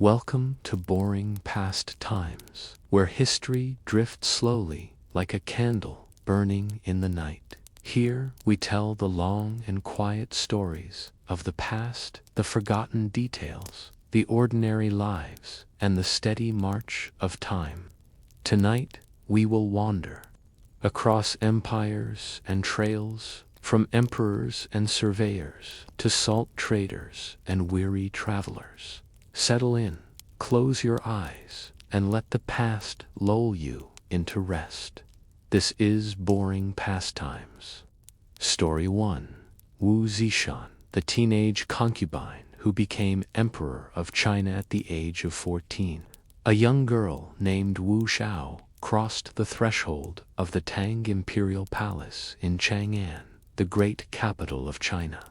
Welcome to boring past times, where history drifts slowly like a candle burning in the night. Here we tell the long and quiet stories of the past, the forgotten details, the ordinary lives, and the steady march of time. Tonight we will wander across empires and trails, from emperors and surveyors to salt traders and weary travelers. Settle in, close your eyes, and let the past lull you into rest. This is Boring Pastimes. Story 1. Wu Zetian, the teenage concubine who became emperor of China at the age of 14. A young girl named Wu Xiao crossed the threshold of the Tang imperial palace in Chang'an, the great capital of China.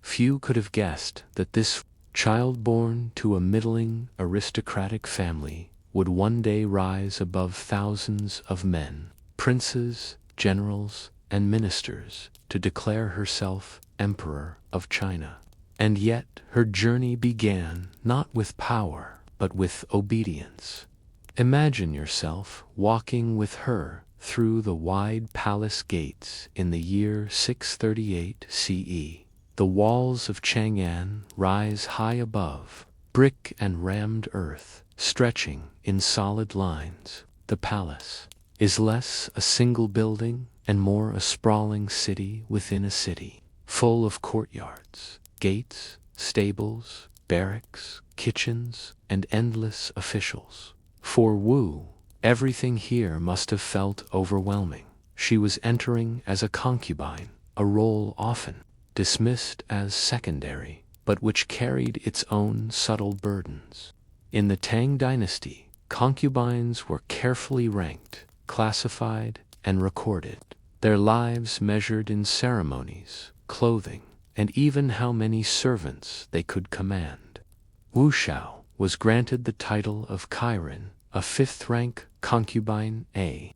Few could have guessed that this child born to a middling aristocratic family would one day rise above thousands of men, princes, generals, and ministers to declare herself Emperor of China. And yet her journey began not with power, but with obedience. Imagine yourself walking with her through the wide palace gates in the year 638 CE. The walls of Chang'an rise high above, brick and rammed earth stretching in solid lines. The palace is less a single building and more a sprawling city within a city, full of courtyards, gates, stables, barracks, kitchens, and endless officials. For Wu, everything here must have felt overwhelming. She was entering as a concubine, a role often dismissed as secondary, but which carried its own subtle burdens. In the Tang dynasty, concubines were carefully ranked, classified, and recorded, their lives measured in ceremonies, clothing, and even how many servants they could command. Wu Xiao was granted the title of Chiron, a fifth-rank concubine, a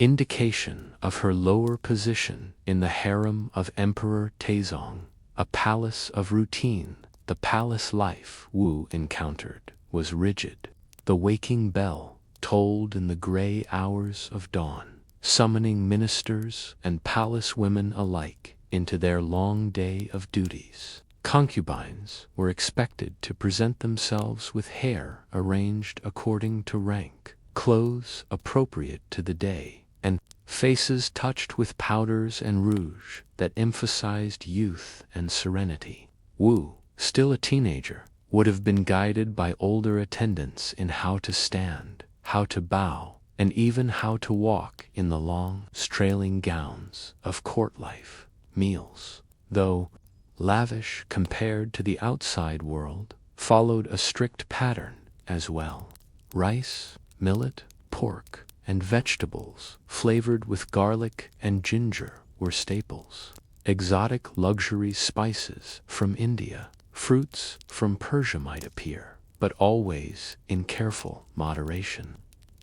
indication of her lower position in the harem of Emperor Taizong, a palace of routine. The palace life Wu encountered was rigid. The waking bell tolled in the gray hours of dawn, summoning ministers and palace women alike into their long day of duties. Concubines were expected to present themselves with hair arranged according to rank, clothes appropriate to the day, and faces touched with powders and rouge that emphasized youth and serenity. Wu, still a teenager, would have been guided by older attendants in how to stand, how to bow, and even how to walk in the long, trailing gowns of court life. Meals, though lavish compared to the outside world, followed a strict pattern as well. Rice, millet, pork, and vegetables flavored with garlic and ginger were staples. Exotic luxury spices from India, fruits from Persia might appear, but always in careful moderation.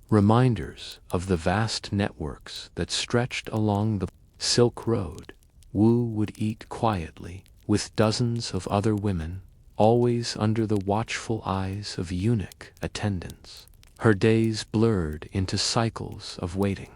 Reminders of the vast networks that stretched along the Silk Road, Wu would eat quietly with dozens of other women, always under the watchful eyes of eunuch attendants. Her days blurred into cycles of waiting.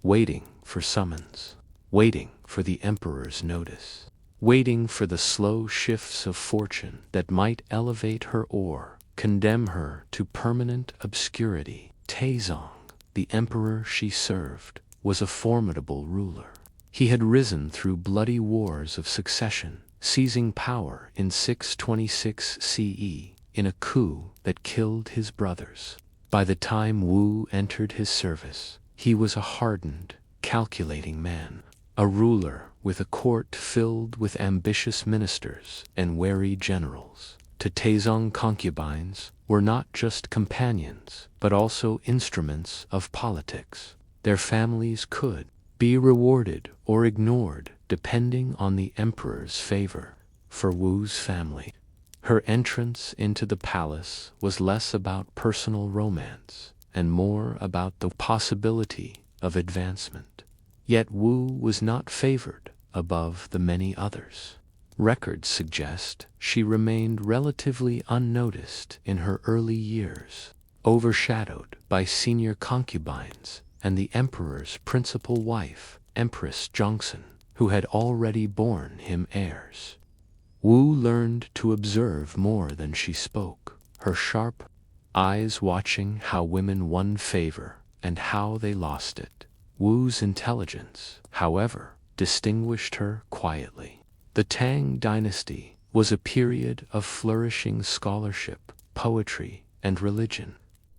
Waiting for summons, waiting for the emperor's notice, waiting for the slow shifts of fortune that might elevate her or condemn her to permanent obscurity. Taizong, the emperor she served, was a formidable ruler. He had risen through bloody wars of succession, seizing power in 626 CE in a coup that killed his brothers. By the time Wu entered his service, he was a hardened, calculating man, a ruler with a court filled with ambitious ministers and wary generals. To Taizong, concubines were not just companions, but also instruments of politics. Their families could be rewarded or ignored depending on the emperor's favor. For Wu's family, her entrance into the palace was less about personal romance and more about the possibility of advancement. Yet Wu was not favored above the many others. Records suggest she remained relatively unnoticed in her early years, overshadowed by senior concubines and the emperor's principal wife, Empress Jongsun, who had already borne him heirs. Wu learned to observe more than she spoke, her sharp eyes watching how women won favor and how they lost it. Wu's intelligence, however, distinguished her quietly. The Tang dynasty was a period of flourishing scholarship, poetry, and religion.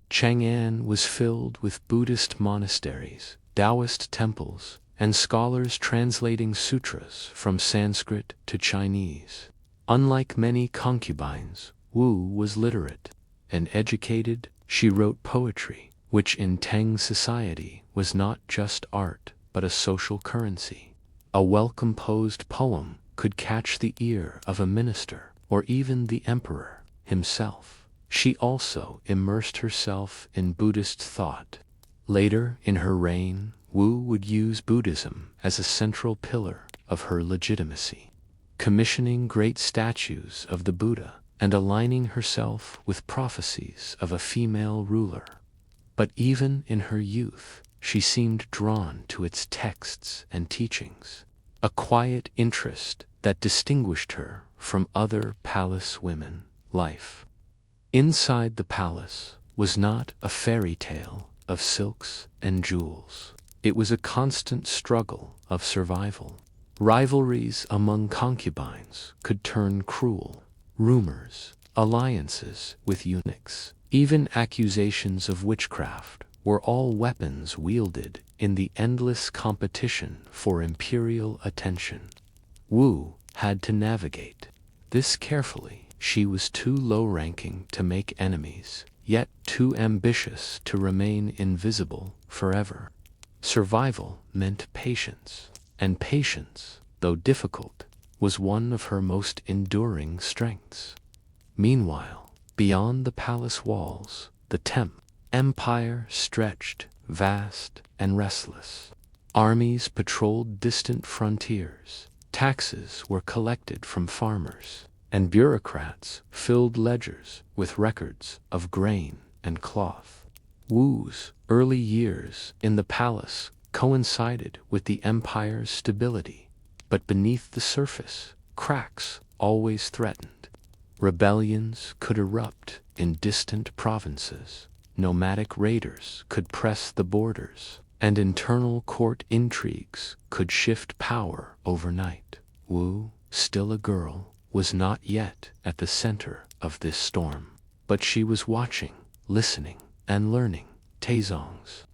Chang'an was filled with Buddhist monasteries, Taoist temples, and scholars translating sutras from Sanskrit to Chinese. Unlike many concubines, Wu was literate and educated. She wrote poetry, which in Tang society was not just art but a social currency. A well-composed poem could catch the ear of a minister or even the emperor himself. She also immersed herself in Buddhist thought. Later in her reign, Wu would use Buddhism as a central pillar of her legitimacy, commissioning great statues of the Buddha and aligning herself with prophecies of a female ruler. But even in her youth, she seemed drawn to its texts and teachings, a quiet interest that distinguished her from other palace women. Life inside the palace was not a fairy tale of silks and jewels. It was a constant struggle of survival. Rivalries among concubines could turn cruel. Rumors, alliances with eunuchs, even accusations of witchcraft were all weapons wielded in the endless competition for imperial attention. Wu had to navigate this carefully. She was too low-ranking to make enemies, yet too ambitious to remain invisible forever. Survival meant patience, and patience, though difficult, was one of her most enduring strengths. Meanwhile, beyond the palace walls, the empire stretched, vast and restless. Armies patrolled distant frontiers, taxes were collected from farmers, and bureaucrats filled ledgers with records of grain and cloth. Wu's early years in the palace coincided with the empire's stability, but beneath the surface, cracks always threatened. Rebellions could erupt in distant provinces, nomadic raiders could press the borders, and internal court intrigues could shift power overnight. Wu, still a girl, was not yet at the center of this storm, but she was watching, listening, and learning. Taizong's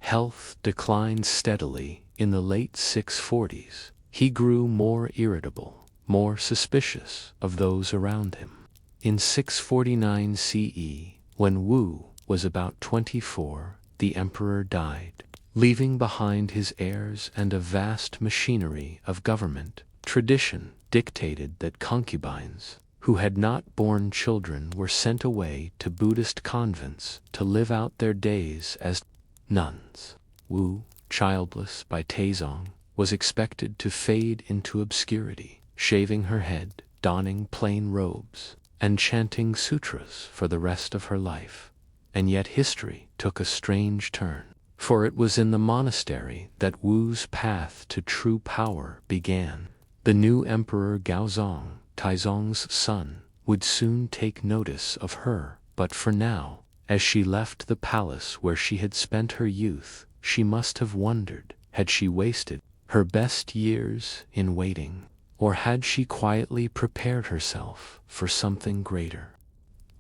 health declined steadily in the late 640s. He grew more irritable, more suspicious of those around him. In 649 CE, when Wu was about 24, the emperor died, leaving behind his heirs and a vast machinery of government. Tradition dictated that concubines who had not borne children were sent away to Buddhist convents to live out their days as nuns. Wu, childless by Taizong, was expected to fade into obscurity, shaving her head, donning plain robes, and chanting sutras for the rest of her life. And yet history took a strange turn, for it was in the monastery that Wu's path to true power began. The new emperor Gaozong, Taizong's son, would soon take notice of her, but for now, as she left the palace where she had spent her youth, she must have wondered, had she wasted her best years in waiting, or had she quietly prepared herself for something greater?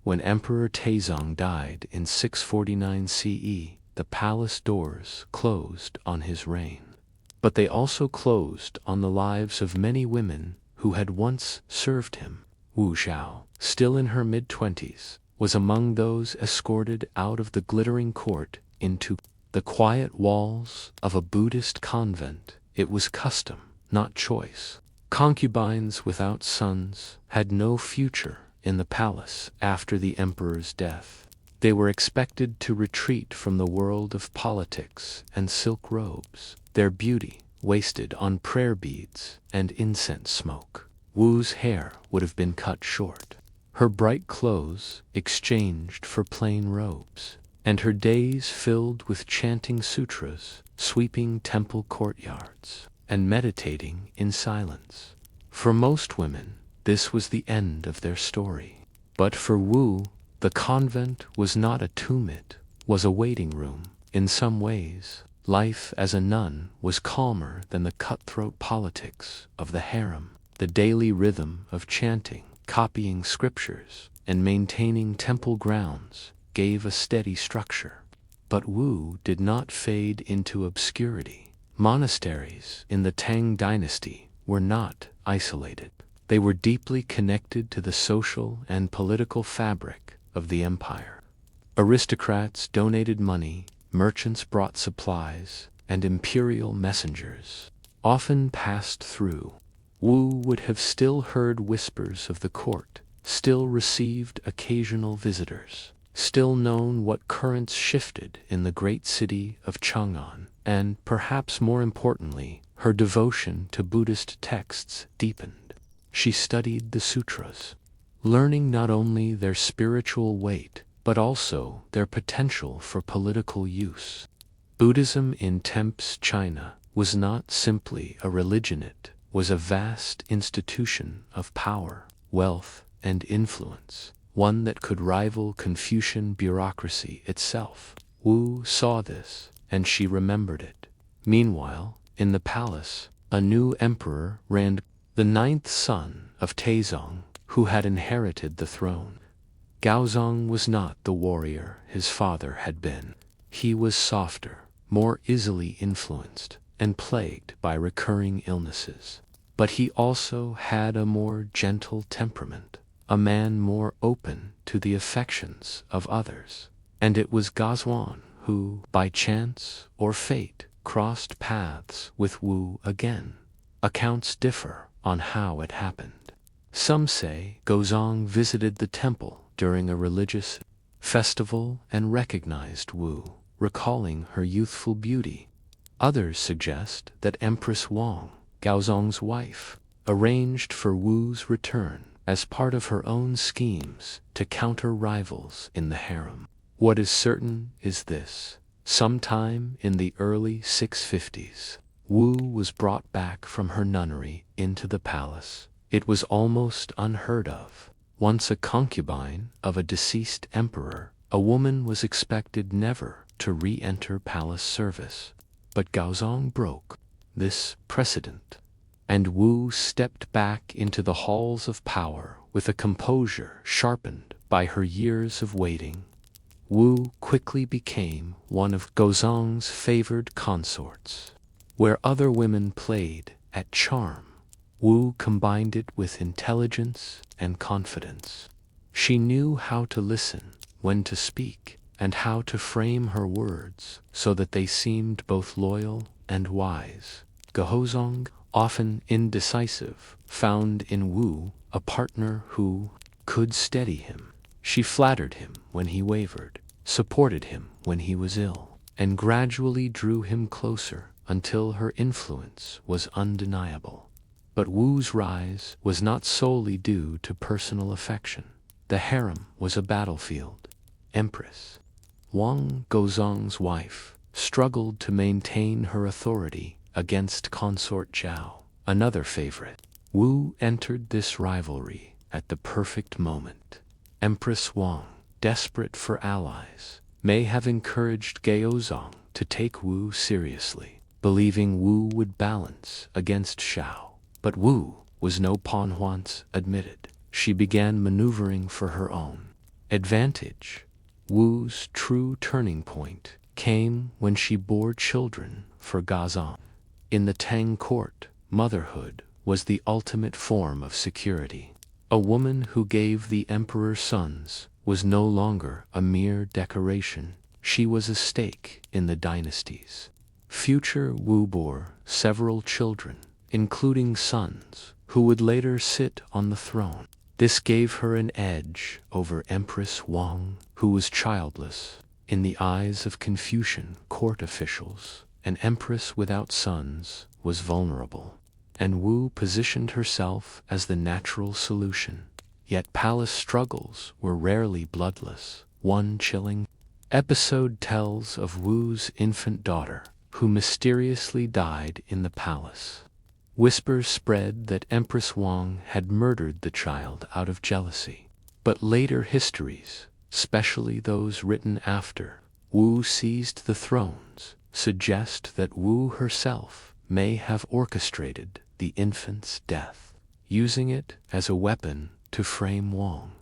When Emperor Taizong died in 649 CE, the palace doors closed on his reign. But they also closed on the lives of many women who had once served him. Wu Xiao, still in her mid-20s, was among those escorted out of the glittering court into the quiet walls of a Buddhist convent. It was custom, not choice. Concubines without sons had no future in the palace after the emperor's death. They were expected to retreat from the world of politics and silk robes, their beauty wasted on prayer beads and incense smoke. Wu's hair would have been cut short, her bright clothes exchanged for plain robes, and her days filled with chanting sutras, sweeping temple courtyards, and meditating in silence. For most women, this was the end of their story. But for Wu, the convent was not a tomb, it was a waiting room. In some ways, life as a nun was calmer than the cutthroat politics of the harem. The daily rhythm of chanting, copying scriptures, and maintaining temple grounds gave a steady structure. But Wu did not fade into obscurity. Monasteries in the Tang dynasty were not isolated. They were deeply connected to the social and political fabric of the empire. Aristocrats donated money, merchants brought supplies, and imperial messengers often passed through. Wu would have still heard whispers of the court, still received occasional visitors, still known what currents shifted in the great city of Chang'an, and, perhaps more importantly, her devotion to Buddhist texts deepened. She studied the sutras, learning not only their spiritual weight, but also their potential for political use. Buddhism in Tempes, China, was not simply a religion, it was a vast institution of power, wealth, and influence, one that could rival Confucian bureaucracy itself. Wu saw this, and she remembered it. Meanwhile, in the palace, a new emperor reigned, the ninth son of Taizong, who had inherited the throne. Gaozong was not the warrior his father had been. He was softer, more easily influenced, and plagued by recurring illnesses. But he also had a more gentle temperament, a man more open to the affections of others. And it was Gaozong who, by chance or fate, crossed paths with Wu again. Accounts differ on how it happened. Some say Gaozong visited the temple during a religious festival and recognized Wu, recalling her youthful beauty. Others suggest that Empress Wang, Gaozong's wife, arranged for Wu's return as part of her own schemes to counter rivals in the harem. What is certain is this: sometime in the early 650s, Wu was brought back from her nunnery into the palace. It was almost unheard of. Once a concubine of a deceased emperor, a woman was expected never to re-enter palace service. But Gaozong broke this precedent, and Wu stepped back into the halls of power with a composure sharpened by her years of waiting. Wu quickly became one of Gaozong's favored consorts. Where other women played at charm, Wu combined it with intelligence and confidence. She knew how to listen, when to speak, and how to frame her words so that they seemed both loyal and wise. Gaozong, often indecisive, found in Wu a partner who could steady him. She flattered him when he wavered, supported him when he was ill, and gradually drew him closer until her influence was undeniable. But Wu's rise was not solely due to personal affection. The harem was a battlefield. Empress Wang, Gaozong's wife, struggled to maintain her authority against consort Zhao, another favorite. Wu entered this rivalry at the perfect moment. Empress Wang, desperate for allies, may have encouraged Gaozong to take Wu seriously, believing Wu would balance against Zhao. But Wu was no pawn once admitted. She began maneuvering for her own advantage. Wu's true turning point came when she bore children for Gaozong. In the Tang court, motherhood was the ultimate form of security. A woman who gave the emperor sons was no longer a mere decoration. She was a stake in the dynasties. Future Wu bore several children, including sons, who would later sit on the throne. This gave her an edge over Empress Wang, who was childless. In the eyes of Confucian court officials, an empress without sons was vulnerable. and Wu positioned herself as the natural solution. Yet palace struggles were rarely bloodless. One chilling episode tells of Wu's infant daughter, who mysteriously died in the palace. Whispers spread that Empress Wang had murdered the child out of jealousy. But later histories, especially those written after Wu seized the thrones, suggest that Wu herself may have orchestrated the infant's death, using it as a weapon to frame Wang.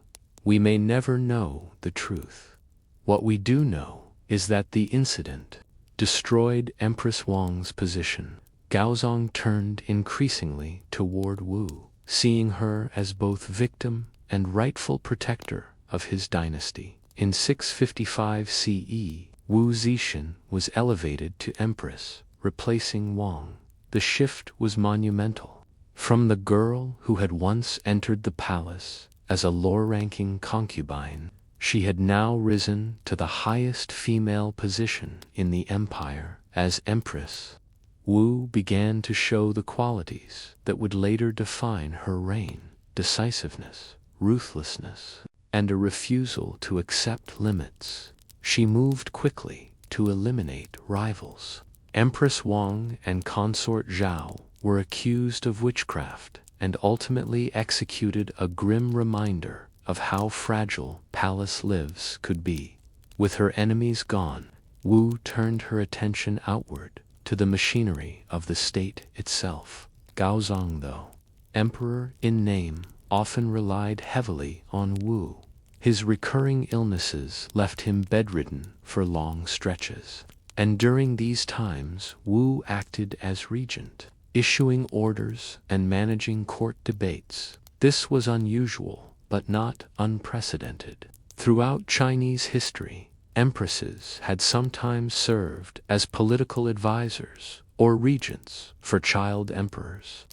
We may never know the truth. What we do know is that the incident destroyed Empress Wang's position. Gaozong turned increasingly toward Wu, seeing her as both victim and rightful protector of his dynasty. In 655 CE, Wu Zetian was elevated to empress, replacing Wang. The shift was monumental. From the girl who had once entered the palace as a low-ranking concubine, she had now risen to the highest female position in the empire as empress. Wu began to show the qualities that would later define her reign: decisiveness, ruthlessness, and a refusal to accept limits. She moved quickly to eliminate rivals. Empress Wang and consort Zhao were accused of witchcraft and ultimately executed, a grim reminder of how fragile palace lives could be. With her enemies gone, Wu turned her attention outward to the machinery of the state itself. Gaozong, though emperor in name, often relied heavily on Wu. His recurring illnesses left him bedridden for long stretches, and during these times Wu acted as regent, issuing orders and managing court debates. This was unusual, but not unprecedented. Throughout Chinese history, empresses had sometimes served as political advisors or regents for child emperors.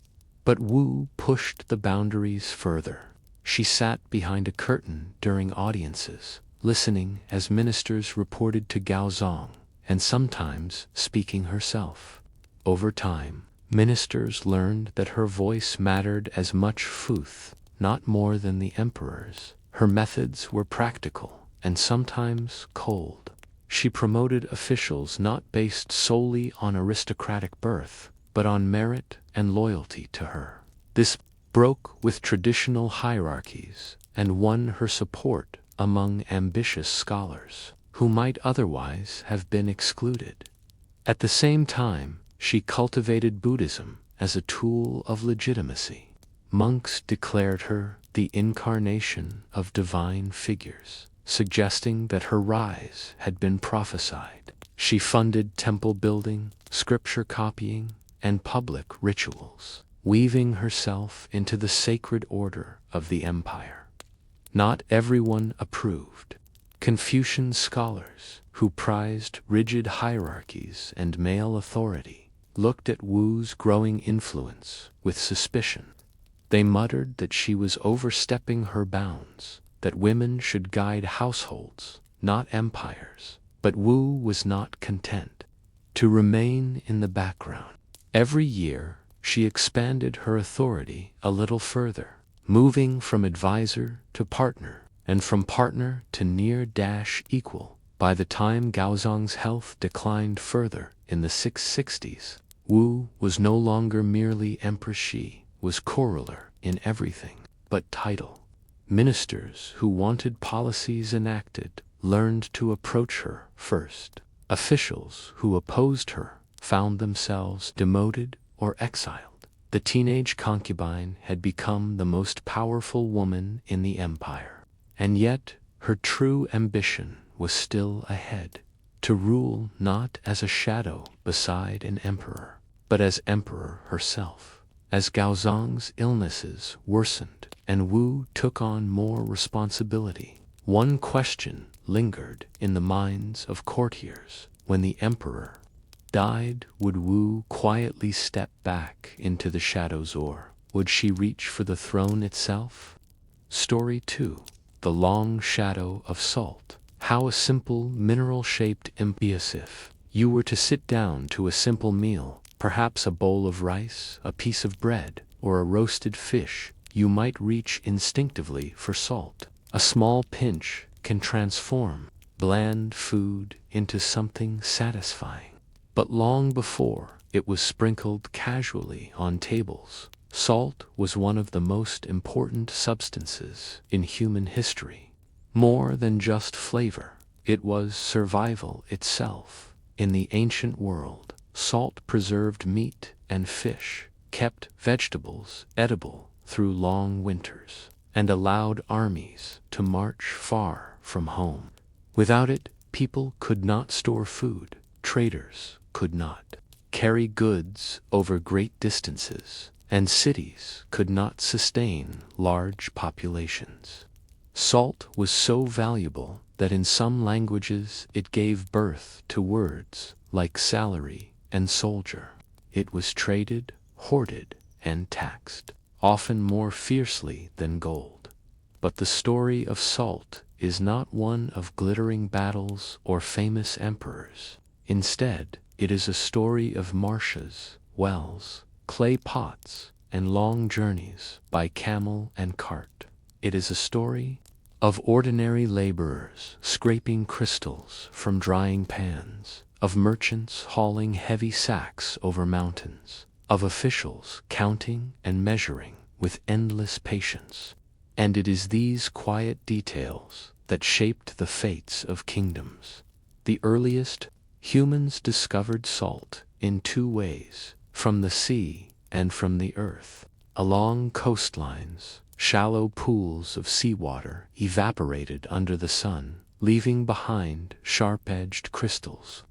But Wu pushed the boundaries further. She sat behind a curtain during audiences, listening as ministers reported to Gaozong, and sometimes speaking herself. Over time, ministers learned that her voice mattered as much Futh, not more than the emperor's. Her methods were practical and sometimes cold. She promoted officials not based solely on aristocratic birth, but on merit and loyalty to her. This broke with traditional hierarchies and won her support among ambitious scholars who might otherwise have been excluded. At the same time, she cultivated Buddhism as a tool of legitimacy. Monks declared her the incarnation of divine figures, suggesting that her rise had been prophesied. She funded temple building, scripture copying, and public rituals, weaving herself into the sacred order of the empire. Not everyone approved. Confucian scholars, who prized rigid hierarchies and male authority, looked at Wu's growing influence with suspicion. They muttered that she was overstepping her bounds, that women should guide households, not empires. But Wu was not content to remain in the background. Every year, she expanded her authority a little further, moving from advisor to partner, and from partner to near-equal. By the time Gaozong's health declined further in the 660s, Wu was no longer merely empress. She was corollary in everything but title. Ministers who wanted policies enacted learned to approach her first. Officials who opposed her found themselves demoted or exiled. The teenage concubine had become the most powerful woman in the empire. And yet, her true ambition was still ahead: to rule not as a shadow beside an emperor, but as emperor herself. As Gaozong's illnesses worsened and Wu took on more responsibility, one question lingered in the minds of courtiers: when the emperor died, would Wu quietly step back into the shadows, or would she reach for the throne itself? Story 2. The Long Shadow of Salt. How a simple mineral-shaped if you were to sit down to a simple meal, Perhaps a bowl of rice, a piece of bread, or a roasted fish, you might reach instinctively for salt. A small pinch can transform bland food into something satisfying. But long before it was sprinkled casually on tables, salt was one of the most important substances in human history. More than just flavor, it was survival itself. In the ancient world, salt preserved meat and fish, kept vegetables edible through long winters, and allowed armies to march far from home. Without it, people could not store food, traders could not carry goods over great distances, and cities could not sustain large populations. Salt was so valuable that in some languages it gave birth to words like salary and soldier. It was traded, hoarded, and taxed, often more fiercely than gold. But the story of salt is not one of glittering battles or famous emperors. Instead, it is a story of marshes, wells, clay pots, and long journeys by camel and cart. It is a story of ordinary laborers scraping crystals from drying pans, of merchants hauling heavy sacks over mountains, of officials counting and measuring with endless patience. And it is these quiet details that shaped the fates of kingdoms. The earliest humans discovered salt in two ways, from the sea and from the earth. Along coastlines, shallow pools of seawater evaporated under the sun, leaving behind sharp-edged crystals.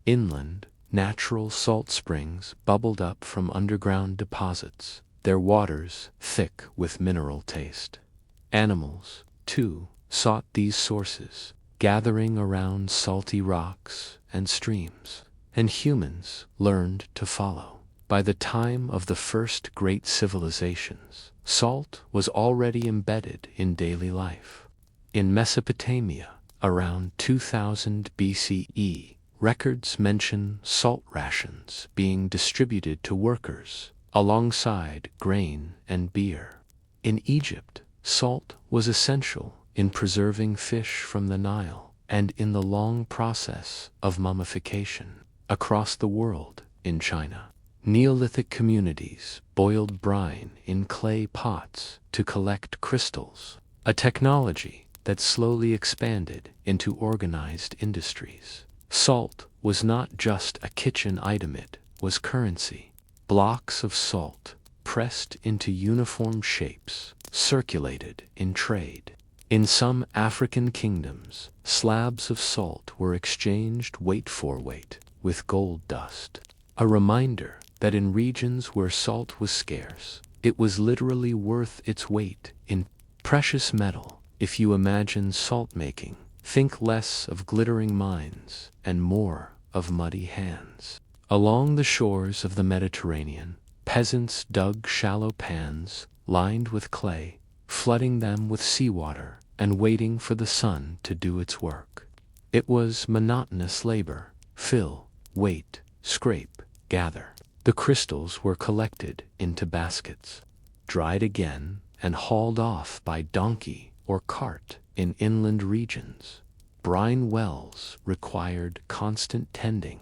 Inland, natural salt springs bubbled up from underground deposits, their waters thick with mineral taste. Animals, too, sought these sources, gathering around salty rocks and streams, and humans learned to follow. By the time of the first great civilizations, salt was already embedded in daily life. In Mesopotamia, around 2000 BCE, records mention salt rations being distributed to workers alongside grain and beer. In Egypt, salt was essential in preserving fish from the Nile and in the long process of mummification. Across the world, in China, Neolithic communities boiled brine in clay pots to collect crystals, a technology that slowly expanded into organized industries. Salt was not just a kitchen item, it was currency. Blocks of salt, pressed into uniform shapes, circulated in trade. In some African kingdoms, slabs of salt were exchanged weight for weight with gold dust, a reminder that in regions where salt was scarce, it was literally worth its weight in precious metal. If you imagine salt making, think less of glittering mines and more of muddy hands. Along the shores of the Mediterranean, peasants dug shallow pans lined with clay, flooding them with seawater and waiting for the sun to do its work. It was monotonous labor: fill, wait, scrape, gather. The crystals were collected into baskets, dried again, and hauled off by donkey or cart. In inland regions, brine wells required constant tending.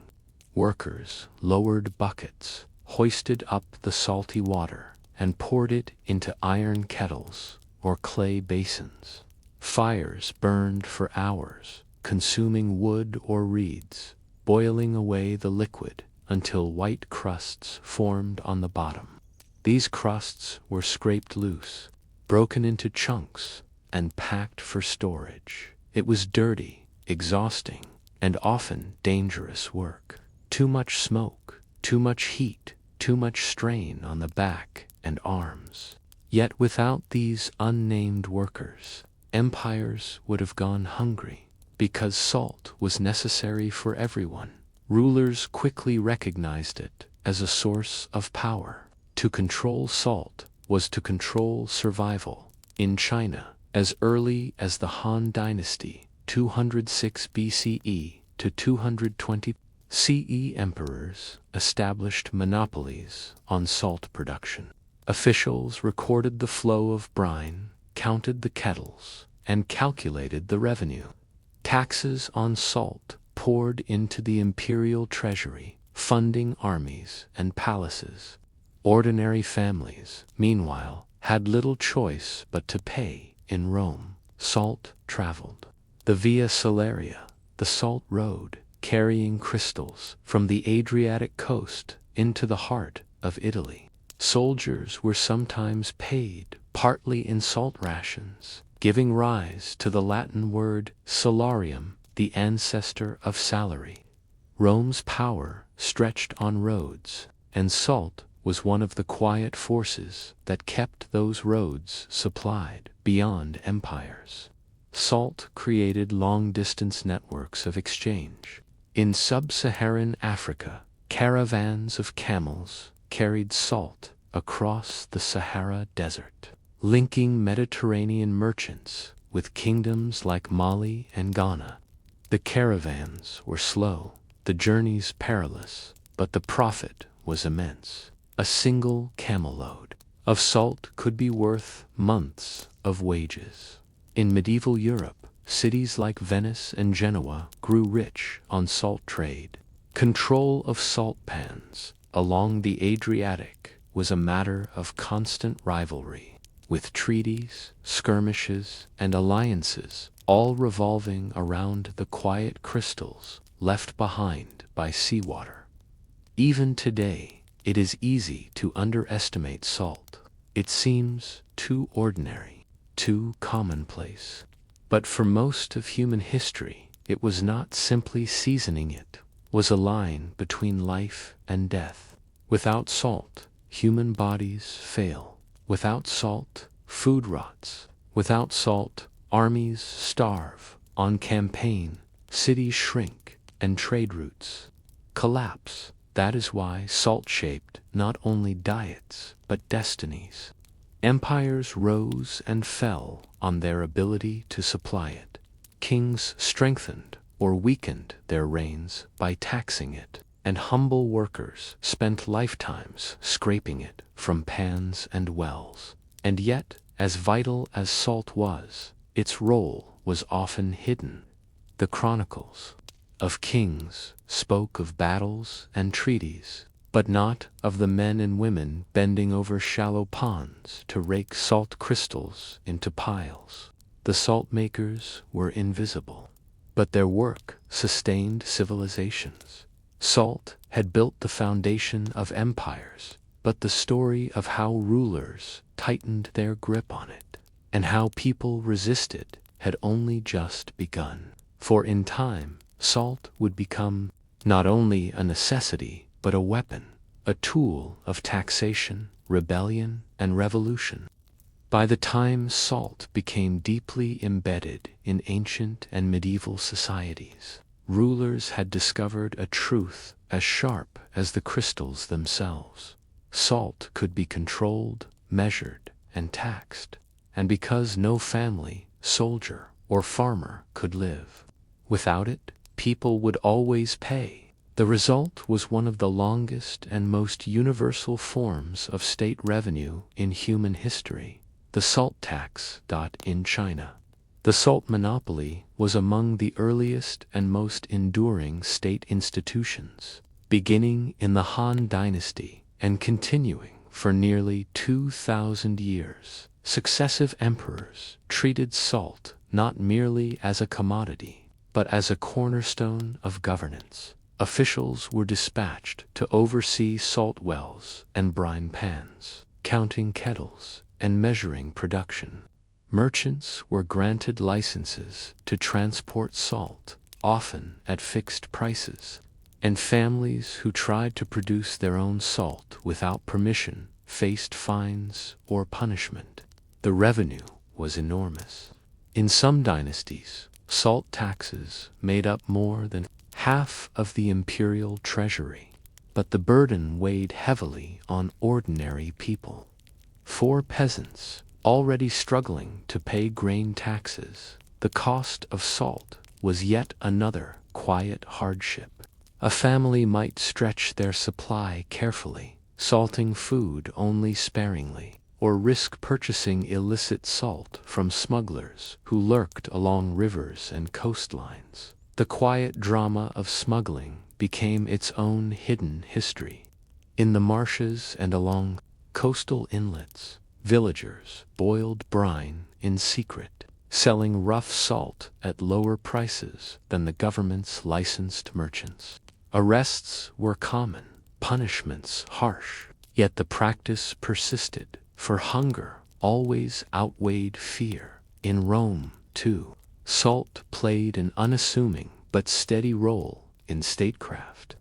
Workers lowered buckets, hoisted up the salty water, and poured it into iron kettles or clay basins. Fires burned for hours, consuming wood or reeds, boiling away the liquid until white crusts formed on the bottom. These crusts were scraped loose, broken into chunks, and packed for storage. It was dirty, exhausting, and often dangerous work. Too much smoke, too much heat, too much strain on the back and arms. Yet without these unnamed workers, empires would have gone hungry. Because salt was necessary for everyone, rulers quickly recognized it as a source of power. To control salt was to control survival. In China, as early as the Han Dynasty, 206 BCE to 220, CE emperors established monopolies on salt production. Officials recorded the flow of brine, counted the kettles, and calculated the revenue. Taxes on salt poured into the imperial treasury, funding armies and palaces. Ordinary families, meanwhile, had little choice but to pay. In Rome, salt traveled. The Via Salaria, the salt road, carrying crystals from the Adriatic coast into the heart of Italy. Soldiers were sometimes paid partly in salt rations, giving rise to the Latin word salarium, the ancestor of salary. Rome's power stretched on roads, and salt was one of the quiet forces that kept those roads supplied beyond empires. Salt created long-distance networks of exchange. In sub-Saharan Africa, caravans of camels carried salt across the Sahara Desert, linking Mediterranean merchants with kingdoms like Mali and Ghana. The caravans were slow, the journeys perilous, but the profit was immense. A single camel load of salt could be worth months of wages. In medieval Europe, cities like Venice and Genoa grew rich on salt trade. Control of salt pans along the Adriatic was a matter of constant rivalry, with treaties, skirmishes, and alliances all revolving around the quiet crystals left behind by seawater. Even today, it is easy to underestimate salt. It seems too ordinary, too commonplace. But for most of human history, it was not simply seasoning, it was a line between life and death. Without salt, human bodies fail. Without salt, food rots. Without salt, armies starve. On campaign, cities shrink, and trade routes collapse. That is why salt shaped not only diets, but destinies. Empires rose and fell on their ability to supply it. Kings strengthened or weakened their reigns by taxing it, and humble workers spent lifetimes scraping it from pans and wells. And yet, as vital as salt was, its role was often hidden. The chronicles of kings spoke of battles and treaties, but not of the men and women bending over shallow ponds to rake salt crystals into piles. The salt makers were invisible, but their work sustained civilizations. Salt had built the foundation of empires, but the story of how rulers tightened their grip on it, and how people resisted, had only just begun. For in time, salt would become not only a necessity, but a weapon, a tool of taxation, rebellion, and revolution. By the time salt became deeply embedded in ancient and medieval societies, rulers had discovered a truth as sharp as the crystals themselves. Salt could be controlled, measured, and taxed, and because no family, soldier, or farmer could live without it, people would always pay. The result was one of the longest and most universal forms of state revenue in human history, the salt tax. In China, the salt monopoly was among the earliest and most enduring state institutions, beginning in the Han Dynasty and continuing for nearly 2,000 years. Successive emperors treated salt not merely as a commodity, but as a cornerstone of governance. Officials were dispatched to oversee salt wells and brine pans, counting kettles and measuring production. Merchants were granted licenses to transport salt, often at fixed prices, and families who tried to produce their own salt without permission faced fines or punishment. The revenue was enormous. In some dynasties, salt taxes made up more than half of the imperial treasury, but the burden weighed heavily on ordinary people. For peasants, already struggling to pay grain taxes, the cost of salt was yet another quiet hardship. A family might stretch their supply carefully, salting food only sparingly, or risk purchasing illicit salt from smugglers who lurked along rivers and coastlines. The quiet drama of smuggling became its own hidden history. In the marshes and along coastal inlets, villagers boiled brine in secret, selling rough salt at lower prices than the government's licensed merchants. Arrests were common, punishments harsh, yet the practice persisted, for hunger always outweighed fear. In Rome, too, salt played an unassuming but steady role in statecraft.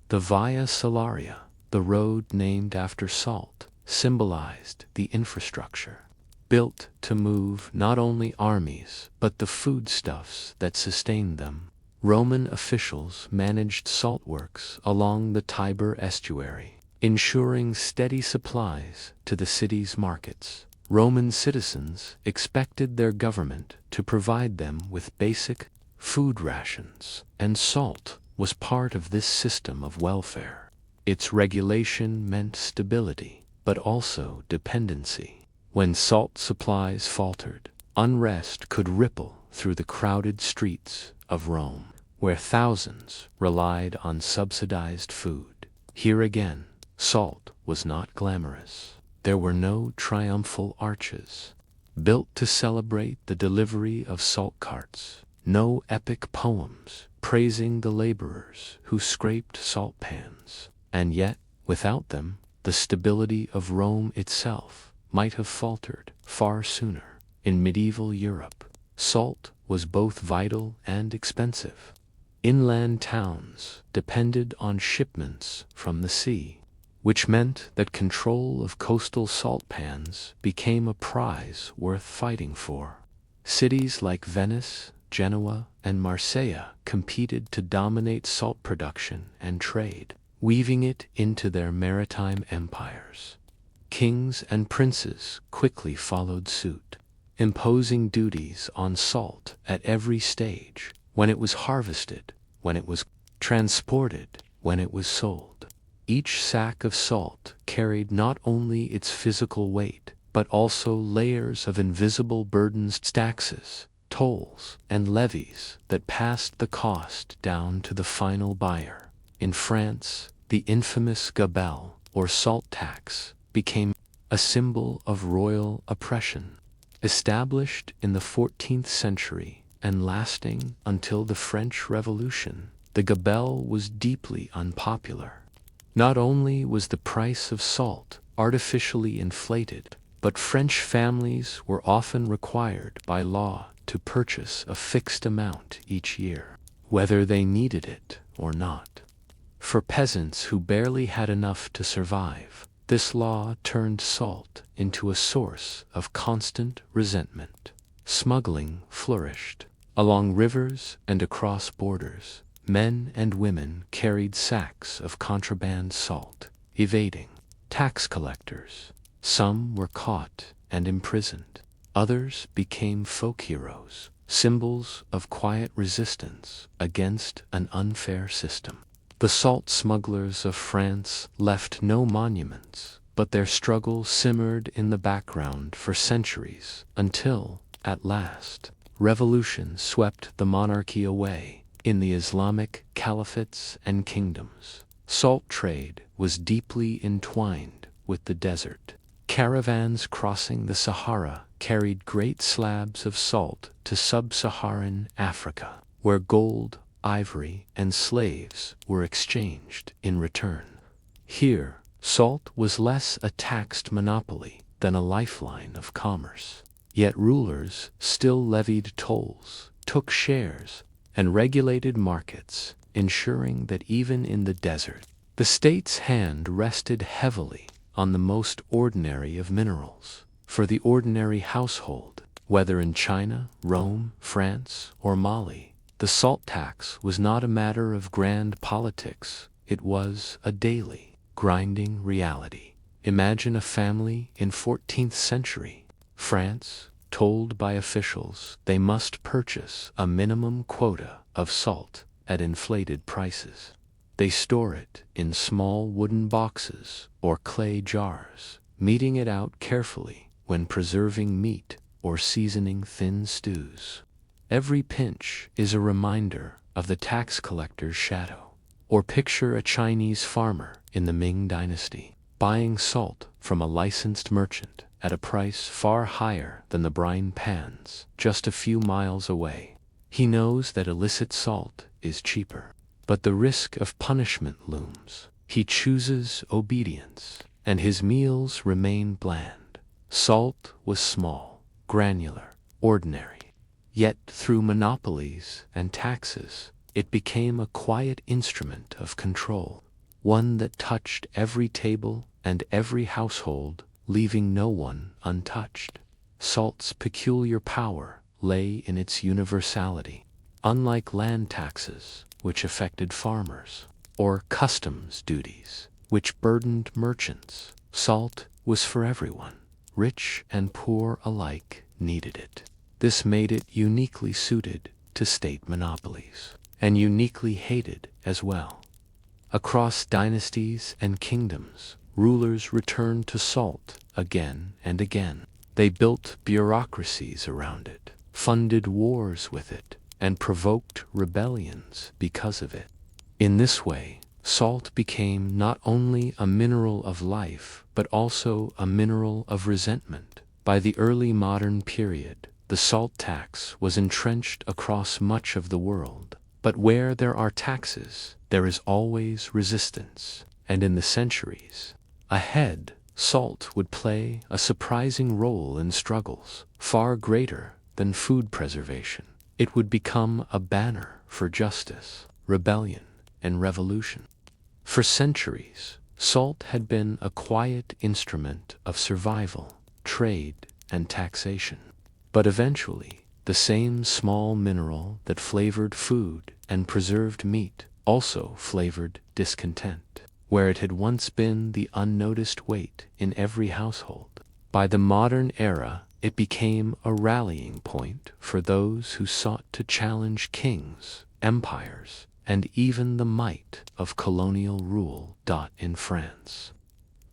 The Via Salaria, the road named after salt, symbolized the infrastructure, built to move not only armies but the foodstuffs that sustained them. Roman officials managed saltworks along the Tiber estuary, ensuring steady supplies to the city's markets. Roman citizens expected their government to provide them with basic food rations, and salt was part of this system of welfare. Its regulation meant stability, but also dependency. When salt supplies faltered, unrest could ripple through the crowded streets of Rome, where thousands relied on subsidized food. Here again, salt was not glamorous. There were no triumphal arches built to celebrate the delivery of salt carts, no epic poems praising the laborers who scraped salt pans. And yet, without them, the stability of Rome itself might have faltered far sooner. In medieval Europe, salt was both vital and expensive. Inland towns depended on shipments from the sea, which meant that control of coastal salt pans became a prize worth fighting for. Cities like Venice, Genoa, and Marseille competed to dominate salt production and trade, weaving it into their maritime empires. Kings and princes quickly followed suit, imposing duties on salt at every stage: when it was harvested, when it was transported, when it was sold. Each sack of salt carried not only its physical weight, but also layers of invisible burdens, taxes, tolls, and levies that passed the cost down to the final buyer. In France, the infamous gabelle, or salt tax, became a symbol of royal oppression. Established in the 14th century and lasting until the French Revolution, the gabelle was deeply unpopular. Not only was the price of salt artificially inflated, but French families were often required by law to purchase a fixed amount each year, whether they needed it or not. For peasants who barely had enough to survive, this law turned salt into a source of constant resentment. Smuggling flourished. Along rivers and across borders, men and women carried sacks of contraband salt, evading tax collectors. Some were caught and imprisoned. Others became folk heroes, symbols of quiet resistance against an unfair system. The salt smugglers of France left no monuments, but their struggle simmered in the background for centuries until, at last, revolution swept the monarchy away. In the Islamic caliphates and kingdoms, salt trade was deeply entwined with the desert. Caravans crossing the Sahara carried great slabs of salt to sub-Saharan Africa, where gold, ivory, and slaves were exchanged in return. Here, salt was less a taxed monopoly than a lifeline of commerce. Yet rulers still levied tolls, took shares, and regulated markets, ensuring that even in the desert, the state's hand rested heavily on the most ordinary of minerals. For the ordinary household, whether in China, Rome, France, or Mali, the salt tax was not a matter of grand politics. It was a daily, grinding reality. Imagine a family in 14th century France, told by officials they must purchase a minimum quota of salt at inflated prices. They store it in small wooden boxes or clay jars, meting it out carefully when preserving meat or seasoning thin stews. Every pinch is a reminder of the tax collector's shadow. Or picture a Chinese farmer in the Ming dynasty, buying salt from a licensed merchant at a price far higher than the brine pans just a few miles away. He knows that illicit salt is cheaper, but the risk of punishment looms. He chooses obedience, and his meals remain bland. Salt was small, granular, ordinary. Yet through monopolies and taxes, it became a quiet instrument of control, one that touched every table and every household, leaving no one untouched. Salt's peculiar power lay in its universality. Unlike land taxes, which affected farmers, or customs duties, which burdened merchants, salt was for everyone. Rich and poor alike needed it. This made it uniquely suited to state monopolies, and uniquely hated as well. Across dynasties and kingdoms, rulers returned to salt again and again. They built bureaucracies around it, funded wars with it, and provoked rebellions because of it. In this way, salt became not only a mineral of life, but also a mineral of resentment. By the early modern period, the salt tax was entrenched across much of the world. But where there are taxes, there is always resistance, and in the centuries ahead, salt would play a surprising role in struggles, far greater than food preservation. It would become a banner for justice, rebellion, and revolution. For centuries, salt had been a quiet instrument of survival, trade, and taxation. But eventually, the same small mineral that flavored food and preserved meat also flavored discontent, where it had once been the unnoticed weight in every household. By the modern era, it became a rallying point for those who sought to challenge kings, empires, and even the might of colonial rule. In France,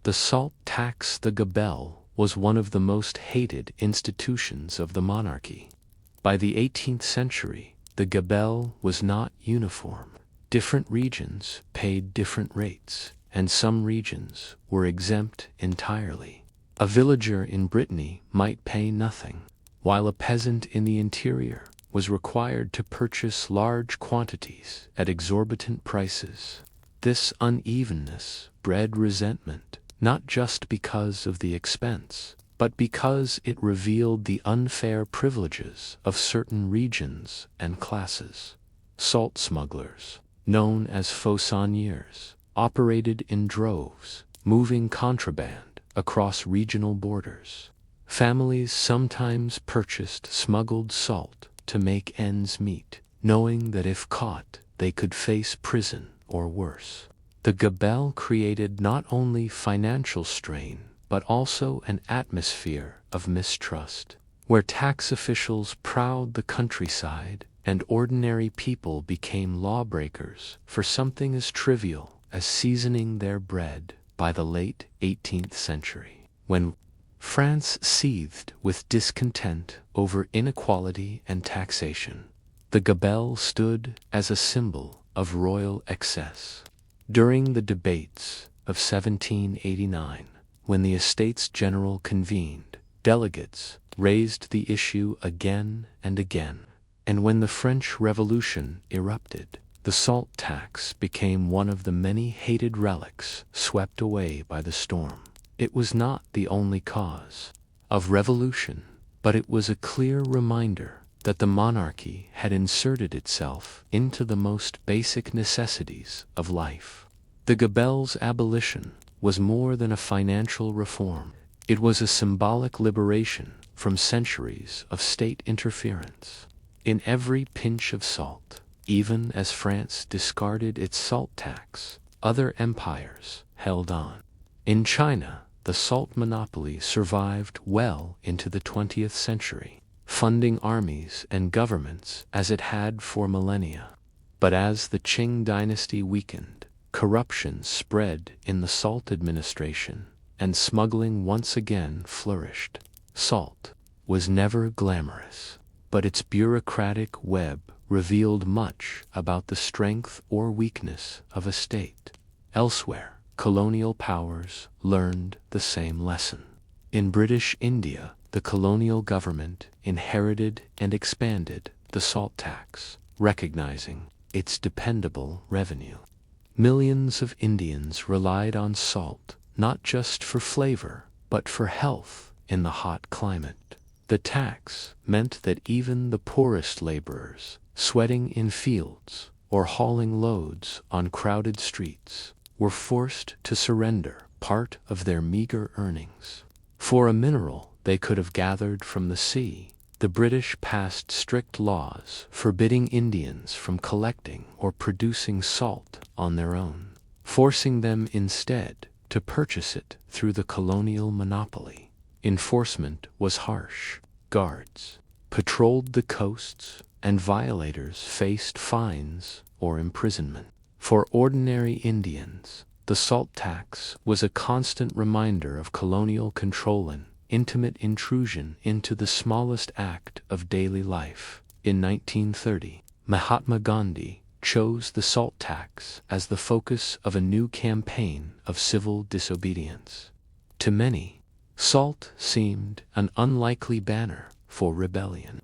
the salt tax, the gabelle, was one of the most hated institutions of the monarchy. By the 18th century, the gabelle was not uniform. Different regions paid different rates, and some regions were exempt entirely. A villager in Brittany might pay nothing, while a peasant in the interior was required to purchase large quantities at exorbitant prices. This unevenness bred resentment, not just because of the expense, but because it revealed the unfair privileges of certain regions and classes. Salt smugglers, known as fauconniers, operated in droves, moving contraband across regional borders. Families sometimes purchased smuggled salt to make ends meet, knowing that if caught, they could face prison or worse. The gabelle created not only financial strain, but also an atmosphere of mistrust, where tax officials prowled the countryside and ordinary people became lawbreakers for something as trivial as seasoning their bread. By the late 18th century, when France seethed with discontent over inequality and taxation, the gabelle stood as a symbol of royal excess. During the debates of 1789, when the Estates General convened, delegates raised the issue again and again, and when the French Revolution erupted, the salt tax became one of the many hated relics swept away by the storm. It was not the only cause of revolution, but it was a clear reminder that the monarchy had inserted itself into the most basic necessities of life. The gabelle's abolition was more than a financial reform. It was a symbolic liberation from centuries of state interference. In every pinch of salt, even as France discarded its salt tax, other empires held on. In China, the salt monopoly survived well into the 20th century, funding armies and governments as it had for millennia. But as the Qing dynasty weakened, corruption spread in the salt administration, and smuggling once again flourished. Salt was never glamorous, but its bureaucratic web revealed much about the strength or weakness of a state. Elsewhere, colonial powers learned the same lesson. In British India, the colonial government inherited and expanded the salt tax, recognizing its dependable revenue. Millions of Indians relied on salt not just for flavor, but for health in the hot climate. The tax meant that even the poorest laborers, sweating in fields or hauling loads on crowded streets, were forced to surrender part of their meager earnings. For a mineral they could have gathered from the sea, the British passed strict laws forbidding Indians from collecting or producing salt on their own, forcing them instead to purchase it through the colonial monopoly. Enforcement was harsh. Guards patrolled the coasts, and violators faced fines or imprisonment. For ordinary Indians, the salt tax was a constant reminder of colonial control and intimate intrusion into the smallest act of daily life. In 1930, Mahatma Gandhi chose the salt tax as the focus of a new campaign of civil disobedience. To many, salt seemed an unlikely banner for rebellion.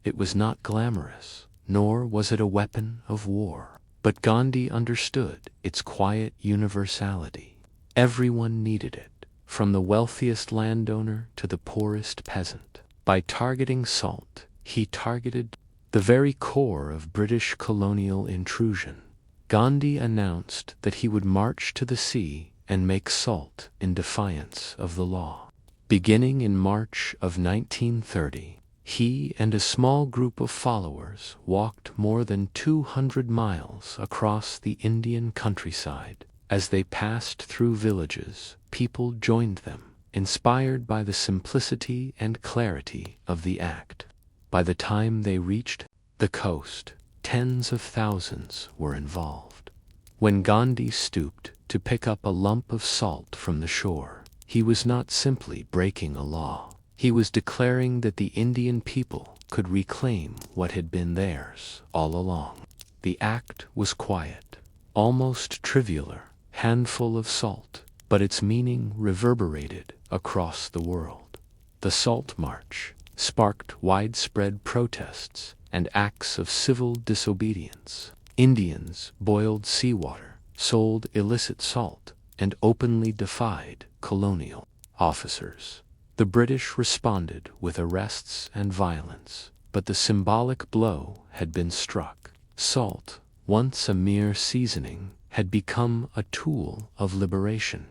It was not glamorous, nor was it a weapon of war. But Gandhi understood its quiet universality. Everyone needed it, from the wealthiest landowner to the poorest peasant. By targeting salt, he targeted the very core of British colonial intrusion. Gandhi announced that he would march to the sea and make salt in defiance of the law. Beginning in March of 1930, he and a small group of followers walked more than 200 miles across the Indian countryside. As they passed through villages, people joined them, inspired by the simplicity and clarity of the act. By the time they reached the coast, tens of thousands were involved. When Gandhi stooped to pick up a lump of salt from the shore, he was not simply breaking a law. He was declaring that the Indian people could reclaim what had been theirs all along. The act was quiet, almost trivial, handful of salt, but its meaning reverberated across the world. The Salt March sparked widespread protests and acts of civil disobedience. Indians boiled seawater, sold illicit salt, and openly defied colonial officers. The British responded with arrests and violence, but the symbolic blow had been struck. Salt, once a mere seasoning, had become a tool of liberation.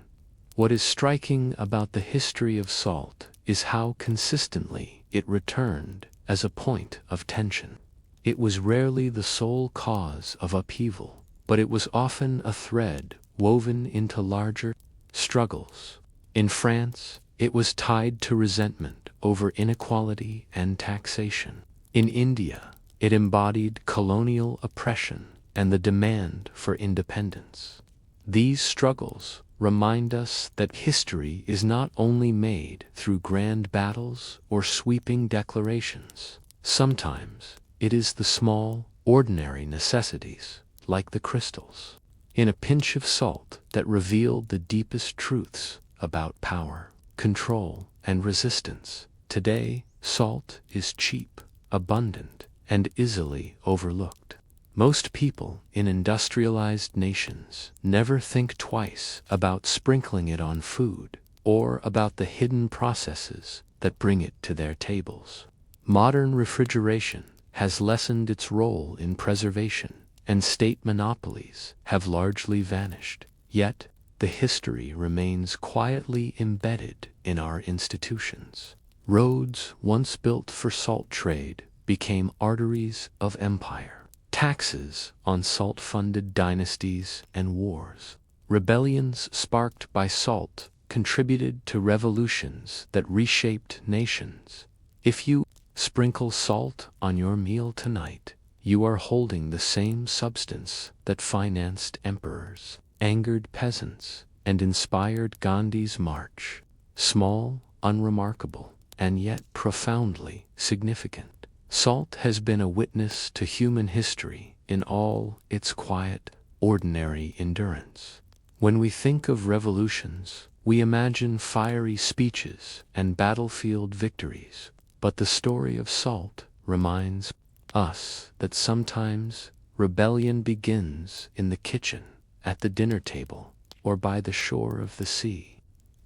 What is striking about the history of salt is how consistently it returned as a point of tension. It was rarely the sole cause of upheaval, but it was often a thread woven into larger struggles. In France, it was tied to resentment over inequality and taxation. In India, it embodied colonial oppression and the demand for independence. These struggles remind us that history is not only made through grand battles or sweeping declarations. Sometimes it is the small, ordinary necessities, like the crystals in a pinch of salt, that revealed the deepest truths about power, control, and resistance. Today, salt is cheap, abundant, and easily overlooked. Most people in industrialized nations never think twice about sprinkling it on food or about the hidden processes that bring it to their tables. Modern refrigeration has lessened its role in preservation, and state monopolies have largely vanished. Yet, the history remains quietly embedded in our institutions. Roads once built for salt trade became arteries of empire. Taxes on salt funded dynasties and wars. Rebellions sparked by salt contributed to revolutions that reshaped nations. If you sprinkle salt on your meal tonight, you are holding the same substance that financed emperors angered peasants, and inspired Gandhi's march. Small, unremarkable, and yet profoundly significant. Salt has been a witness to human history in all its quiet, ordinary endurance. When we think of revolutions, we imagine fiery speeches and battlefield victories, but the story of salt reminds us that sometimes rebellion begins in the kitchen, at the dinner table, or by the shore of the sea.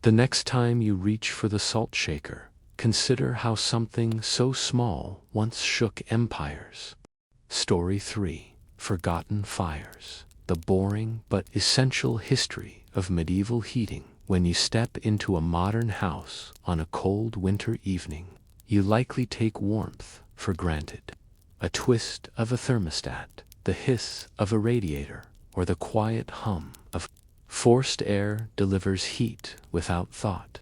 The next time you reach for the salt shaker, consider how something so small once shook empires. Story 3. Forgotten Fires. The boring but essential history of medieval heating. When you step into a modern house on a cold winter evening, you likely take warmth for granted. A twist of a thermostat, the hiss of a radiator, or the quiet hum of forced air delivers heat without thought.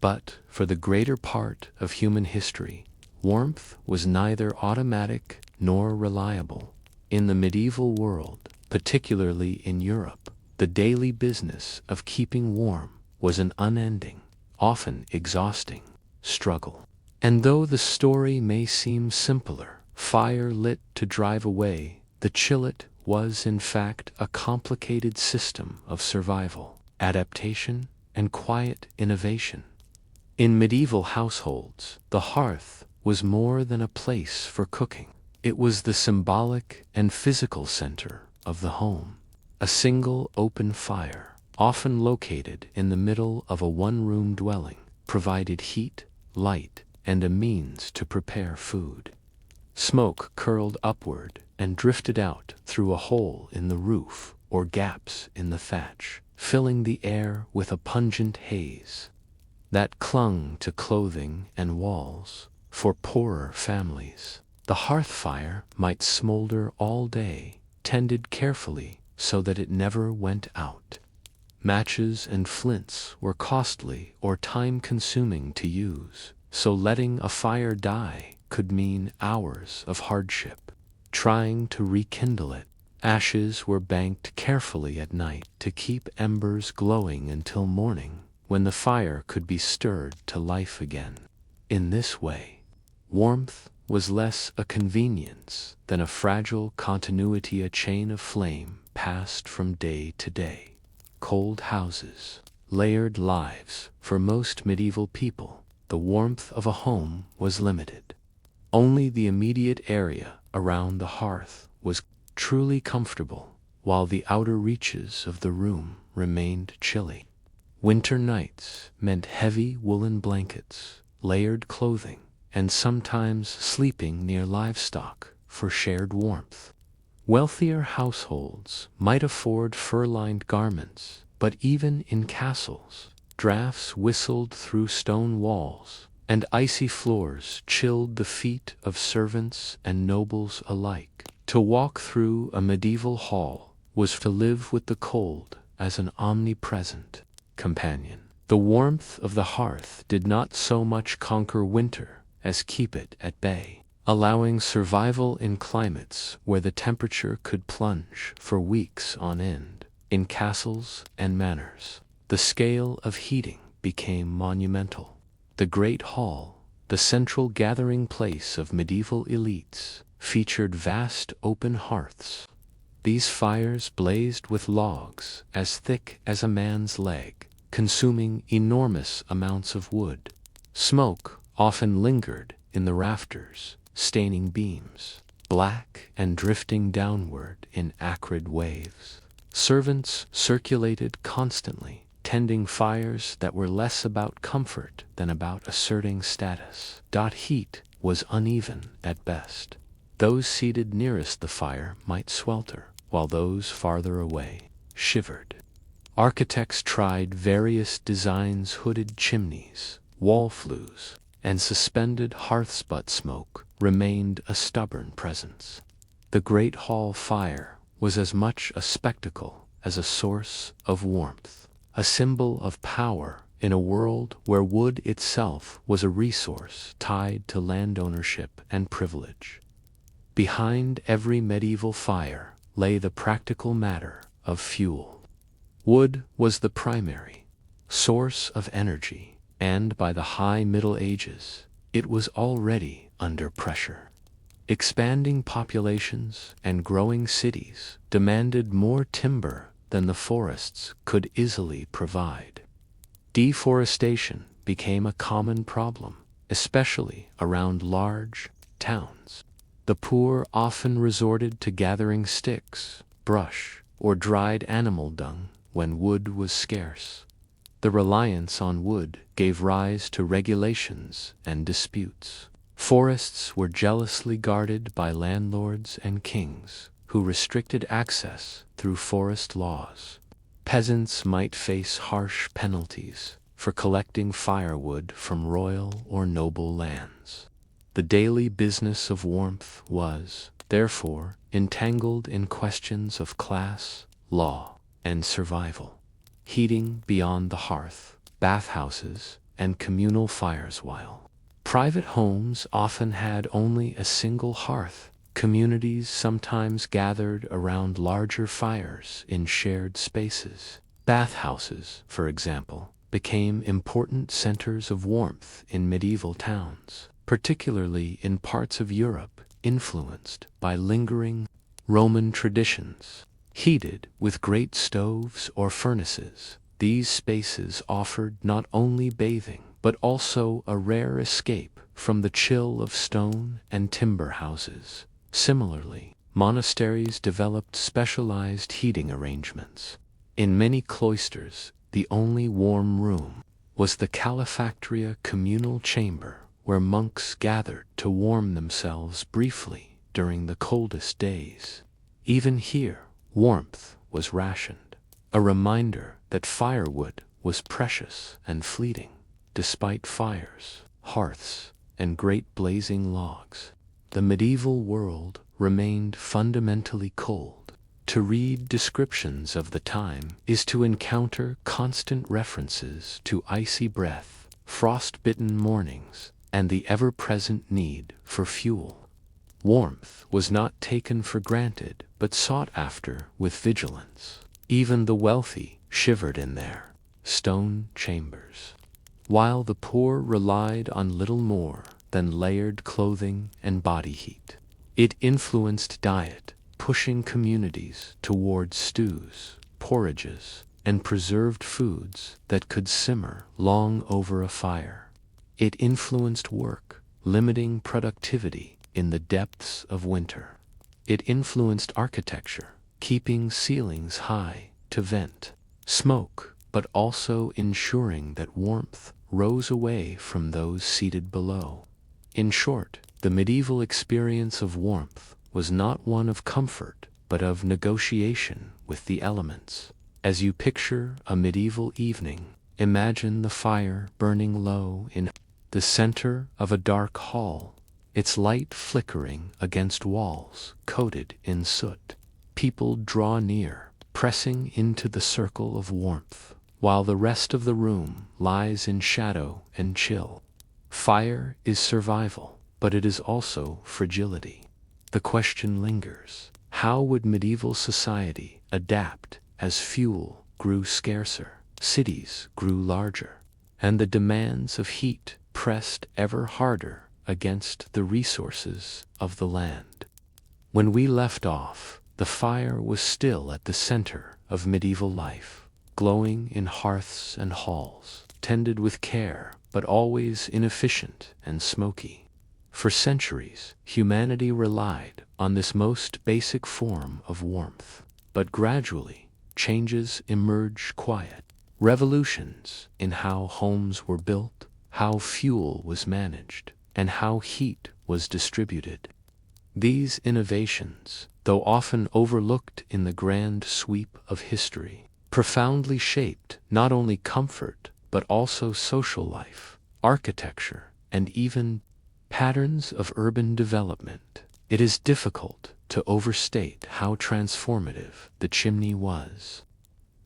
But for the greater part of human history, warmth was neither automatic nor reliable. In the medieval world, particularly in Europe, the daily business of keeping warm was an unending, often exhausting, struggle. And though the story may seem simpler, fire lit to drive away the chill, it was in fact a complicated system of survival, adaptation, and quiet innovation. In medieval households, the hearth was more than a place for cooking. It was the symbolic and physical center of the home. A single open fire, often located in the middle of a one-room dwelling, provided heat, light, and a means to prepare food. Smoke curled upward and drifted out through a hole in the roof or gaps in the thatch, filling the air with a pungent haze that clung to clothing and walls. For poorer families, the hearth fire might smolder all day, tended carefully so that it never went out. Matches and flints were costly or time-consuming to use, so letting a fire die could mean hours of hardship. Trying to rekindle it, ashes were banked carefully at night to keep embers glowing until morning, when the fire could be stirred to life again. In this way, warmth was less a convenience than a fragile continuity, a chain of flame passed from day to day. Cold houses, layered lives. For most medieval people, the warmth of a home was limited. Only the immediate area around the hearth was truly comfortable, while the outer reaches of the room remained chilly. Winter nights meant heavy woolen blankets, layered clothing, and sometimes sleeping near livestock for shared warmth. Wealthier households might afford fur-lined garments, but even in castles, drafts whistled through stone walls, and icy floors chilled the feet of servants and nobles alike. To walk through a medieval hall was to live with the cold as an omnipresent companion. The warmth of the hearth did not so much conquer winter as keep it at bay, allowing survival in climates where the temperature could plunge for weeks on end. In castles and manors, the scale of heating became monumental. The Great Hall, the central gathering place of medieval elites, featured vast open hearths. These fires blazed with logs as thick as a man's leg, consuming enormous amounts of wood. Smoke often lingered in the rafters, staining beams, black and drifting downward in acrid waves. Servants circulated constantly, tending fires that were less about comfort than about asserting status. Heat was uneven at best. Those seated nearest the fire might swelter, while those farther away shivered. Architects tried various designs: hooded chimneys, wall flues, and suspended hearths, but smoke remained a stubborn presence. The Great Hall fire was as much a spectacle as a source of warmth, a symbol of power in a world where wood itself was a resource tied to land ownership and privilege. Behind every medieval fire lay the practical matter of fuel. Wood was the primary source of energy, and by the High Middle Ages, it was already under pressure. Expanding populations and growing cities demanded more timber than the forests could easily provide. Deforestation became a common problem, especially around large towns. The poor often resorted to gathering sticks, brush, or dried animal dung when wood was scarce. The reliance on wood gave rise to regulations and disputes. Forests were jealously guarded by landlords and kings, who restricted access through forest laws. Peasants might face harsh penalties for collecting firewood from royal or noble lands. The daily business of warmth was, therefore, entangled in questions of class, law, and survival. Heating beyond the hearth, bathhouses, and communal fires. While private homes often had only a single hearth, communities sometimes gathered around larger fires in shared spaces. Bathhouses, for example, became important centers of warmth in medieval towns, particularly in parts of Europe influenced by lingering Roman traditions. Heated with great stoves or furnaces, these spaces offered not only bathing but also a rare escape from the chill of stone and timber houses. Similarly, monasteries developed specialized heating arrangements. In many cloisters, the only warm room was the calefactoria communal chamber, where monks gathered to warm themselves briefly during the coldest days. Even here, warmth was rationed, a reminder that firewood was precious and fleeting. Despite fires, hearths, and great blazing logs, the medieval world remained fundamentally cold. To read descriptions of the time is to encounter constant references to icy breath, frost-bitten mornings, and the ever-present need for fuel. Warmth was not taken for granted, but sought after with vigilance. Even the wealthy shivered in their stone chambers, while the poor relied on little more than layered clothing and body heat. It influenced diet, pushing communities towards stews, porridges, and preserved foods that could simmer long over a fire. It influenced work, limiting productivity in the depths of winter. It influenced architecture, keeping ceilings high to vent smoke, but also ensuring that warmth rose away from those seated below. In short, the medieval experience of warmth was not one of comfort, but of negotiation with the elements. As you picture a medieval evening, imagine the fire burning low in the center of a dark hall, its light flickering against walls coated in soot. People draw near, pressing into the circle of warmth, while the rest of the room lies in shadow and chill. Fire is survival, but it is also fragility. The question lingers: how would medieval society adapt as fuel grew scarcer, cities grew larger, and the demands of heat pressed ever harder against the resources of the land? When we left off, the fire was still at the center of medieval life, glowing in hearths and halls, tended with care, but always inefficient and smoky. For centuries, humanity relied on this most basic form of warmth, but gradually, changes emerged quiet. Revolutions in how homes were built, how fuel was managed, and how heat was distributed. These innovations, though often overlooked in the grand sweep of history, profoundly shaped not only comfort but also social life, architecture, and even patterns of urban development. It is difficult to overstate how transformative the chimney was.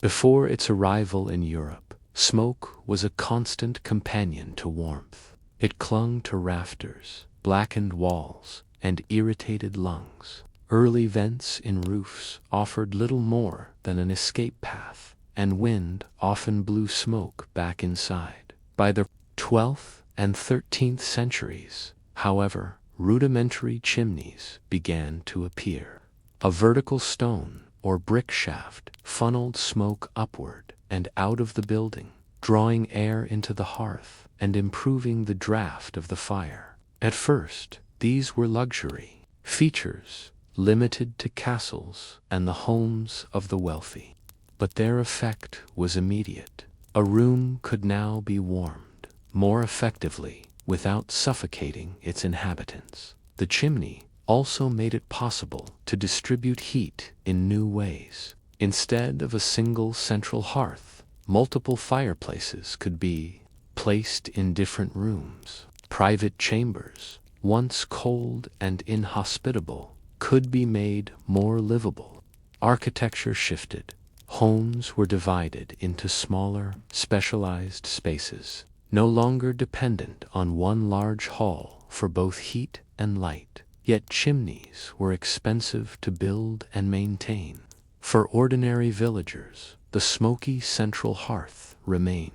Before its arrival in Europe, smoke was a constant companion to warmth. It clung to rafters, blackened walls, and irritated lungs. Early vents in roofs offered little more than an escape path, and wind often blew smoke back inside. By the 12th and 13th centuries, however, rudimentary chimneys began to appear. A vertical stone or brick shaft funneled smoke upward and out of the building, drawing air into the hearth and improving the draft of the fire. At first, these were luxury features limited to castles and the homes of the wealthy. But their effect was immediate. A room could now be warmed more effectively without suffocating its inhabitants. The chimney also made it possible to distribute heat in new ways. Instead of a single central hearth, multiple fireplaces could be placed in different rooms. Private chambers, once cold and inhospitable, could be made more livable. Architecture shifted. Homes were divided into smaller, specialized spaces, no longer dependent on one large hall for both heat and light. Yet chimneys were expensive to build and maintain. For ordinary villagers, the smoky central hearth remained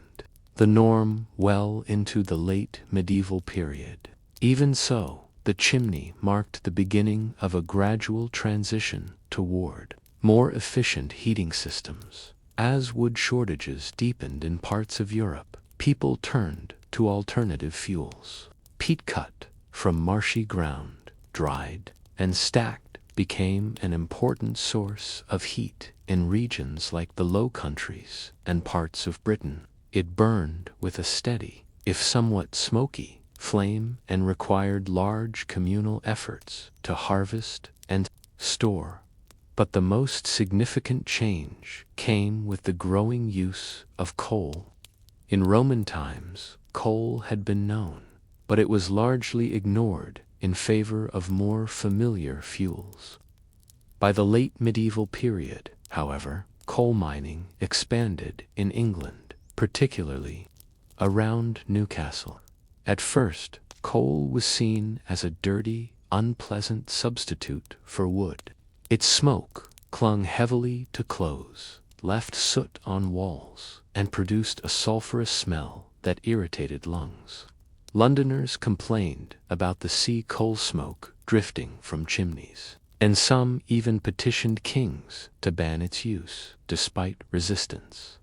the norm well into the late medieval period. Even so, the chimney marked the beginning of a gradual transition toward more efficient heating systems. As wood shortages deepened in parts of Europe, people turned to alternative fuels. Peat cut from marshy ground, dried and stacked, became an important source of heat in regions like the Low Countries and parts of Britain. It burned with a steady, if somewhat smoky, flame and required large communal efforts to harvest and store. But the most significant change came with the growing use of coal. In Roman times, coal had been known, but it was largely ignored in favor of more familiar fuels. By the late medieval period, however, coal mining expanded in England, particularly around Newcastle. At first, coal was seen as a dirty, unpleasant substitute for wood. Its smoke clung heavily to clothes, left soot on walls, and produced a sulfurous smell that irritated lungs. Londoners complained about the sea coal smoke drifting from chimneys, and some even petitioned kings to ban its use, despite resistance.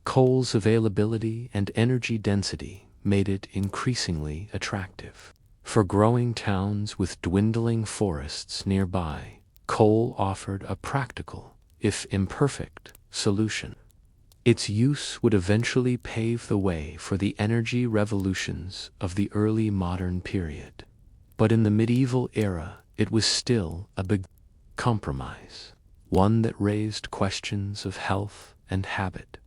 Coal's availability and energy density made it increasingly attractive. For growing towns with dwindling forests nearby, coal offered a practical, if imperfect, solution. Its use would eventually pave the way for the energy revolutions of the early modern period. But in the medieval era, it was still a big compromise, one that raised questions of health and habit.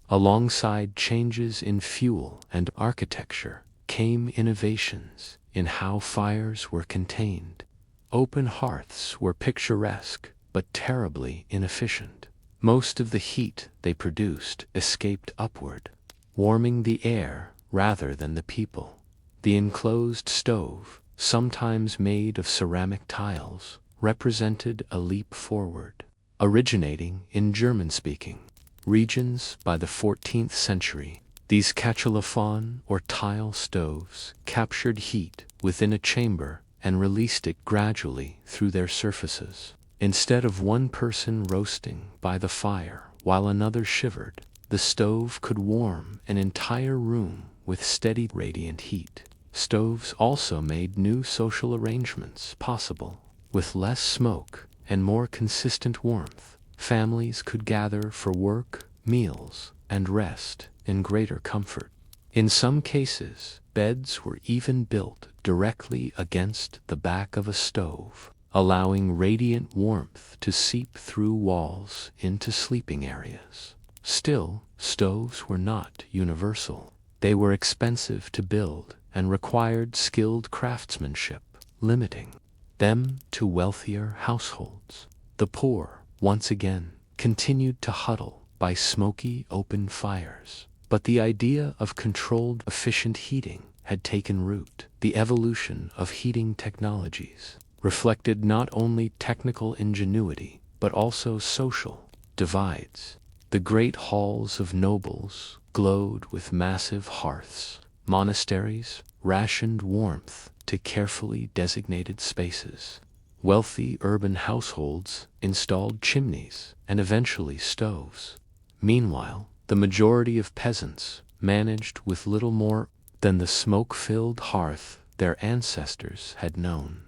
Alongside changes in fuel and architecture came innovations in how fires were contained. Open hearths were picturesque but terribly inefficient. Most of the heat they produced escaped upward, warming the air rather than the people. The enclosed stove, sometimes made of ceramic tiles, represented a leap forward. Originating in German-speaking regions by the 14th century, these cachelophan or tile stoves captured heat within a chamber and released it gradually through their surfaces. Instead of one person roasting by the fire while another shivered, the stove could warm an entire room with steady radiant heat. Stoves also made new social arrangements possible. With less smoke and more consistent warmth, families could gather for work, meals, and rest in greater comfort. In some cases, beds were even built directly against the back of a stove, allowing radiant warmth to seep through walls into sleeping areas. Still, stoves were not universal. They were expensive to build and required skilled craftsmanship, limiting them to wealthier households. The poor, once again, continued to huddle by smoky open fires. But the idea of controlled, efficient heating had taken root. The evolution of heating technologies reflected not only technical ingenuity, but also social divides. The great halls of nobles glowed with massive hearths. Monasteries rationed warmth to carefully designated spaces. Wealthy urban households installed chimneys and eventually stoves. Meanwhile, the majority of peasants managed with little more than the smoke-filled hearth their ancestors had known.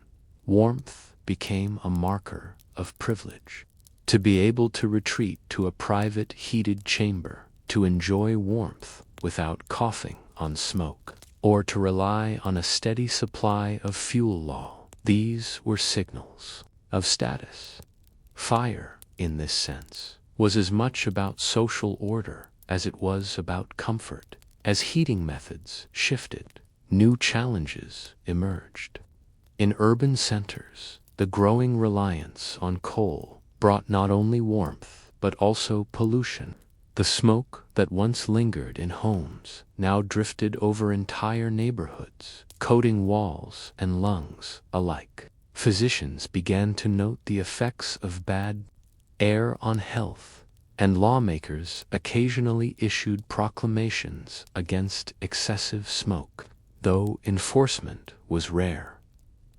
Warmth became a marker of privilege. To be able to retreat to a private heated chamber, to enjoy warmth without coughing on smoke, or to rely on a steady supply of fuel, these were signals of status. Fire, in this sense, was as much about social order as it was about comfort. As heating methods shifted, new challenges emerged. In urban centers, the growing reliance on coal brought not only warmth but also pollution. The smoke that once lingered in homes now drifted over entire neighborhoods, coating walls and lungs alike. Physicians began to note the effects of bad air on health, and lawmakers occasionally issued proclamations against excessive smoke, though enforcement was rare.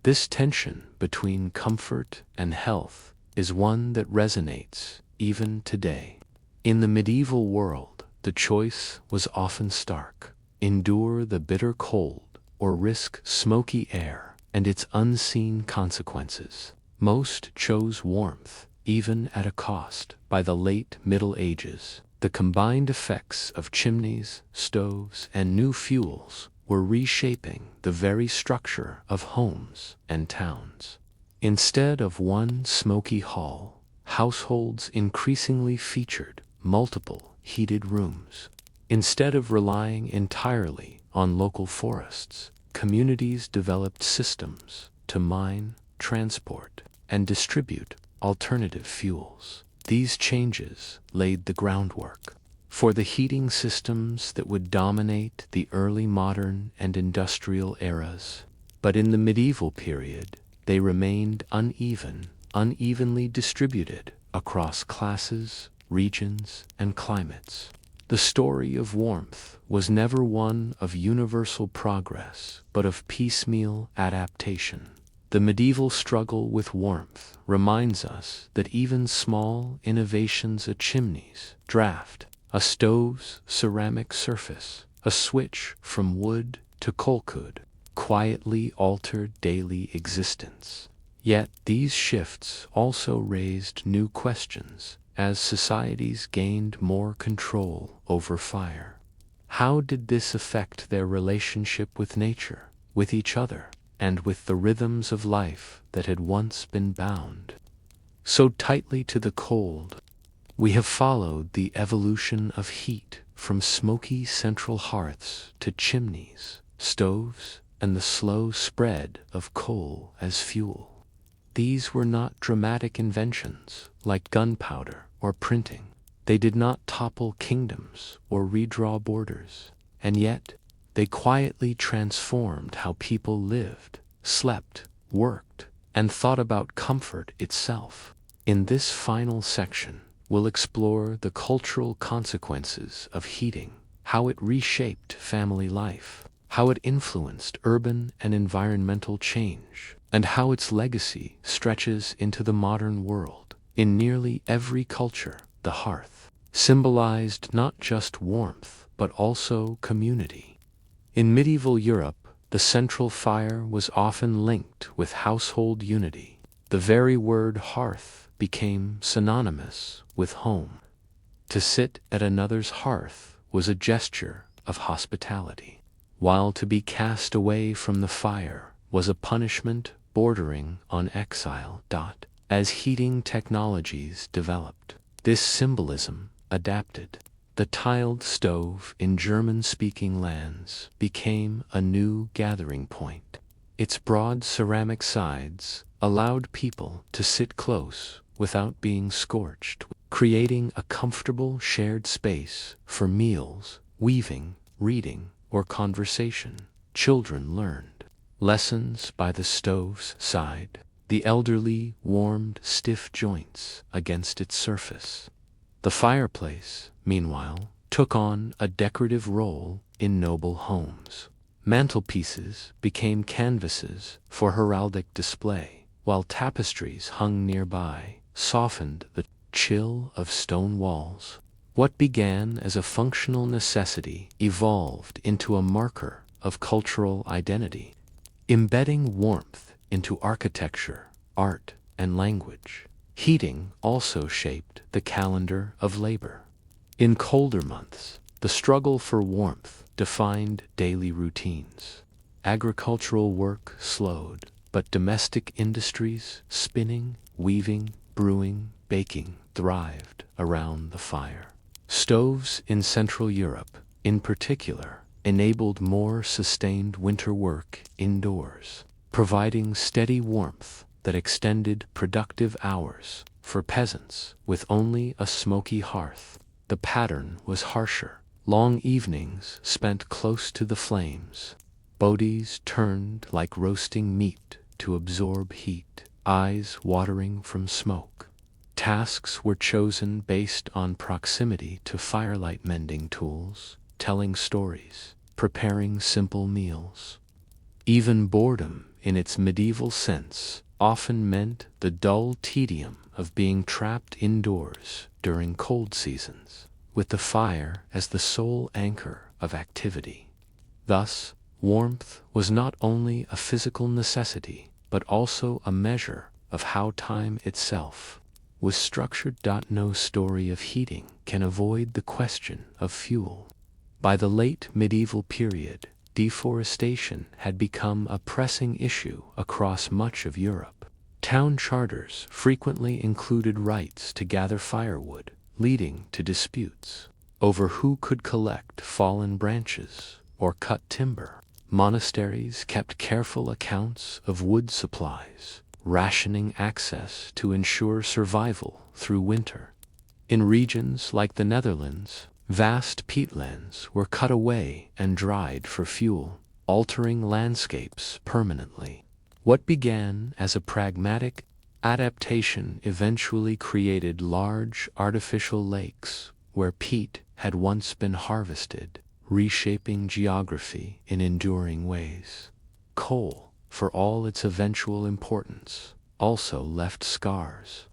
This tension between comfort and health is one that resonates even today. In the medieval world, the choice was often stark: endure the bitter cold or risk smoky air and its unseen consequences. Most chose warmth, even at a cost. By the late Middle Ages, the combined effects of chimneys, stoves, and new fuels were reshaping the very structure of homes and towns. Instead of one smoky hall, households increasingly featured multiple heated rooms. Instead of relying entirely on local forests, communities developed systems to mine, transport, and distribute alternative fuels. These changes laid the groundwork for the heating systems that would dominate the early modern and industrial eras. But in the medieval period, they remained unevenly distributed across classes, regions, and climates. The story of warmth was never one of universal progress, but of piecemeal adaptation. The medieval struggle with warmth reminds us that even small innovations, a chimney's draft, a stove's ceramic surface, a switch from wood to coal, could quietly alter daily existence. Yet these shifts also raised new questions as societies gained more control over fire. How did this affect their relationship with nature, with each other, and with the rhythms of life that had once been bound so tightly to the cold? We have followed the evolution of heat from smoky central hearths to chimneys, stoves, and the slow spread of coal as fuel. These were not dramatic inventions like gunpowder or printing. They did not topple kingdoms or redraw borders, and yet they quietly transformed how people lived, slept, worked, and thought about comfort itself. In this final section, we'll explore the cultural consequences of heating, how it reshaped family life, how it influenced urban and environmental change, and how its legacy stretches into the modern world. In nearly every culture, the hearth symbolized not just warmth, but also community. In medieval Europe, the central fire was often linked with household unity. The very word hearth became synonymous with home. To sit at another's hearth was a gesture of hospitality, while to be cast away from the fire was a punishment bordering on exile. As heating technologies developed, this symbolism adapted. The tiled stove in German-speaking lands became a new gathering point. Its broad ceramic sides allowed people to sit close without being scorched, creating a comfortable shared space for meals, weaving, reading, or conversation. Children learned lessons by the stove's side. The elderly warmed stiff joints against its surface. The fireplace, meanwhile, took on a decorative role in noble homes. Mantelpieces became canvases for heraldic display, while tapestries hung nearby softened the chill of stone walls. What began as a functional necessity evolved into a marker of cultural identity, embedding warmth into architecture, art, and language. Heating also shaped the calendar of labor. In colder months, the struggle for warmth defined daily routines. Agricultural work slowed, but domestic industries, spinning, weaving, brewing, baking, thrived around the fire. Stoves in Central Europe, in particular, enabled more sustained winter work indoors, providing steady warmth that extended productive hours. For peasants with only a smoky hearth, the pattern was harsher. Long evenings spent close to the flames. Bodies turned like roasting meat to absorb heat, eyes watering from smoke. Tasks were chosen based on proximity to firelight, mending tools, telling stories, preparing simple meals. Even boredom, in its medieval sense, often meant the dull tedium of being trapped indoors during cold seasons, with the fire as the sole anchor of activity. Thus, warmth was not only a physical necessity, but also a measure of how time itself was structured. No story of heating can avoid the question of fuel. By the late medieval period, deforestation had become a pressing issue across much of Europe. Town charters frequently included rights to gather firewood, leading to disputes over who could collect fallen branches or cut timber. Monasteries kept careful accounts of wood supplies, rationing access to ensure survival through winter. In regions like the Netherlands, vast peatlands were cut away and dried for fuel, altering landscapes permanently. What began as a pragmatic adaptation eventually created large artificial lakes where peat had once been harvested, reshaping geography in enduring ways. Coal, for all its eventual importance, also left scars.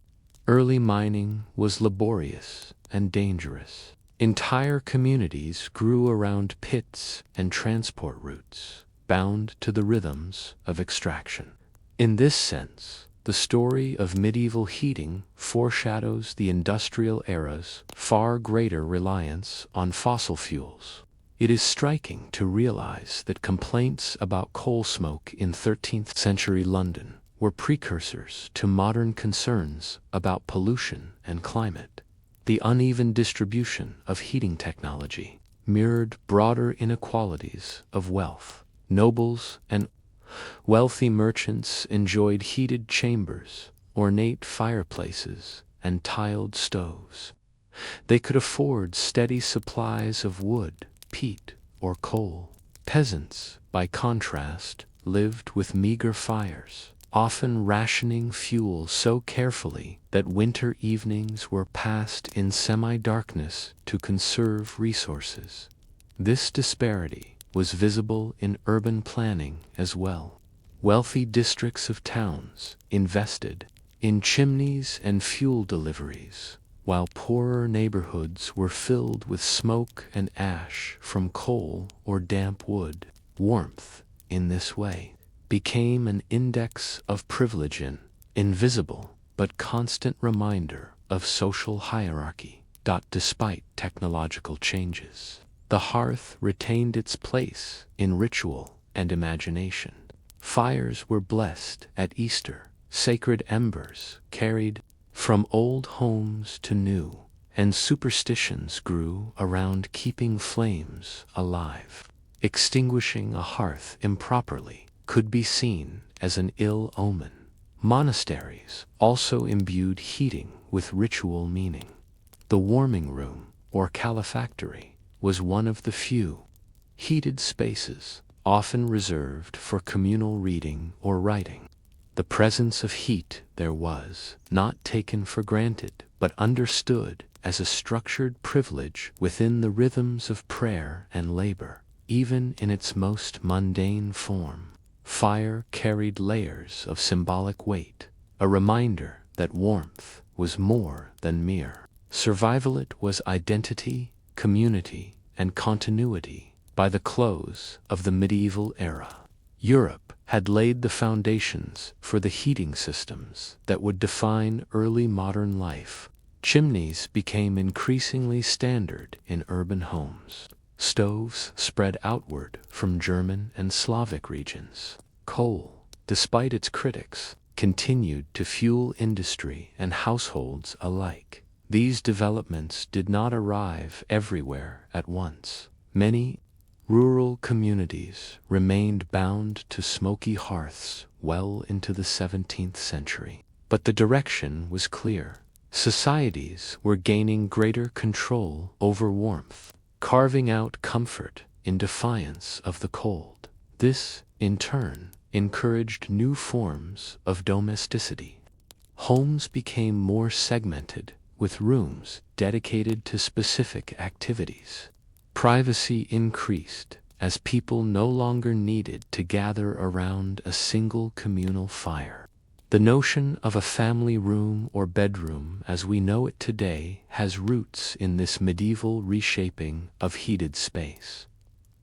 Early mining was laborious and dangerous. Entire communities grew around pits and transport routes, bound to the rhythms of extraction. In this sense, the story of medieval heating foreshadows the industrial era's far greater reliance on fossil fuels. It is striking to realize that complaints about coal smoke in 13th century London were precursors to modern concerns about pollution and climate. The uneven distribution of heating technology mirrored broader inequalities of wealth. Nobles and wealthy merchants enjoyed heated chambers, ornate fireplaces, and tiled stoves. They could afford steady supplies of wood, peat, or coal. Peasants, by contrast, lived with meager fires, often rationing fuel so carefully that winter evenings were passed in semi-darkness to conserve resources. This disparity was visible in urban planning as well. Wealthy districts of towns invested in chimneys and fuel deliveries, while poorer neighborhoods were filled with smoke and ash from coal or damp wood. Warmth, in this way, became an index of privilege, an invisible but constant reminder of social hierarchy. Despite technological changes, the hearth retained its place in ritual and imagination. Fires were blessed at Easter, sacred embers carried from old homes to new, and superstitions grew around keeping flames alive. Extinguishing a hearth improperly could be seen as an ill omen. Monasteries also imbued heating with ritual meaning. The warming room, or calefactory, was one of the few heated spaces often reserved for communal reading or writing. The presence of heat there was not taken for granted, but understood as a structured privilege within the rhythms of prayer and labor. Even in its most mundane form, fire carried layers of symbolic weight, a reminder that warmth was more than mere survival. It was identity, community, and continuity. By the close of the medieval era, Europe had laid the foundations for the heating systems that would define early modern life. Chimneys became increasingly standard in urban homes. Stoves spread outward from German and Slavic regions. Coal, despite its critics, continued to fuel industry and households alike. These developments did not arrive everywhere at once. Many rural communities remained bound to smoky hearths well into the 17th century. But the direction was clear. Societies were gaining greater control over warmth, carving out comfort in defiance of the cold. This, in turn, encouraged new forms of domesticity. Homes became more segmented, with rooms dedicated to specific activities. Privacy increased as people no longer needed to gather around a single communal fire. The notion of a family room or bedroom as we know it today has roots in this medieval reshaping of heated space.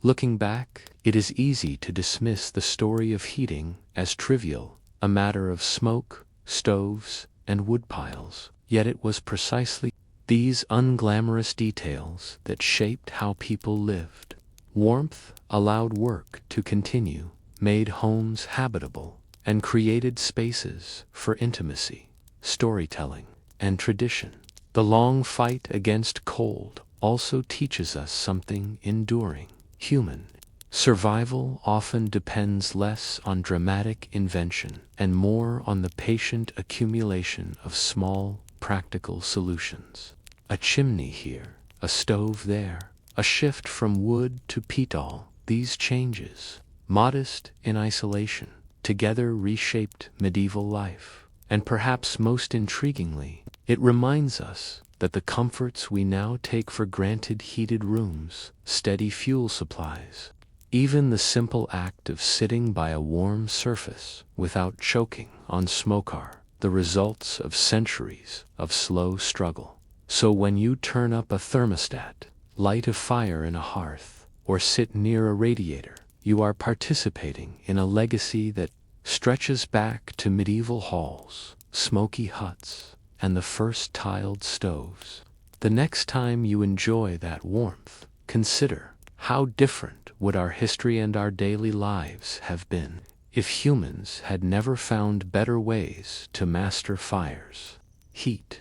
Looking back, it is easy to dismiss the story of heating as trivial, a matter of smoke, stoves, and woodpiles. Yet it was precisely these unglamorous details that shaped how people lived. Warmth allowed work to continue, made homes habitable, and created spaces for intimacy, storytelling, and tradition. The long fight against cold also teaches us something enduring. Human survival often depends less on dramatic invention and more on the patient accumulation of small, practical solutions. A chimney here, a stove there, a shift from wood to peat. These changes, modest in isolation, together reshaped medieval life. And perhaps most intriguingly, it reminds us that the comforts we now take for granted, heated rooms, steady fuel supplies, even the simple act of sitting by a warm surface without choking on smoke are the results of centuries of slow struggle. So when you turn up a thermostat, light a fire in a hearth, or sit near a radiator, you are participating in a legacy that stretches back to medieval halls, smoky huts, and the first tiled stoves. The next time you enjoy that warmth, consider how different would our history and our daily lives have been if humans had never found better ways to master fires. Heat.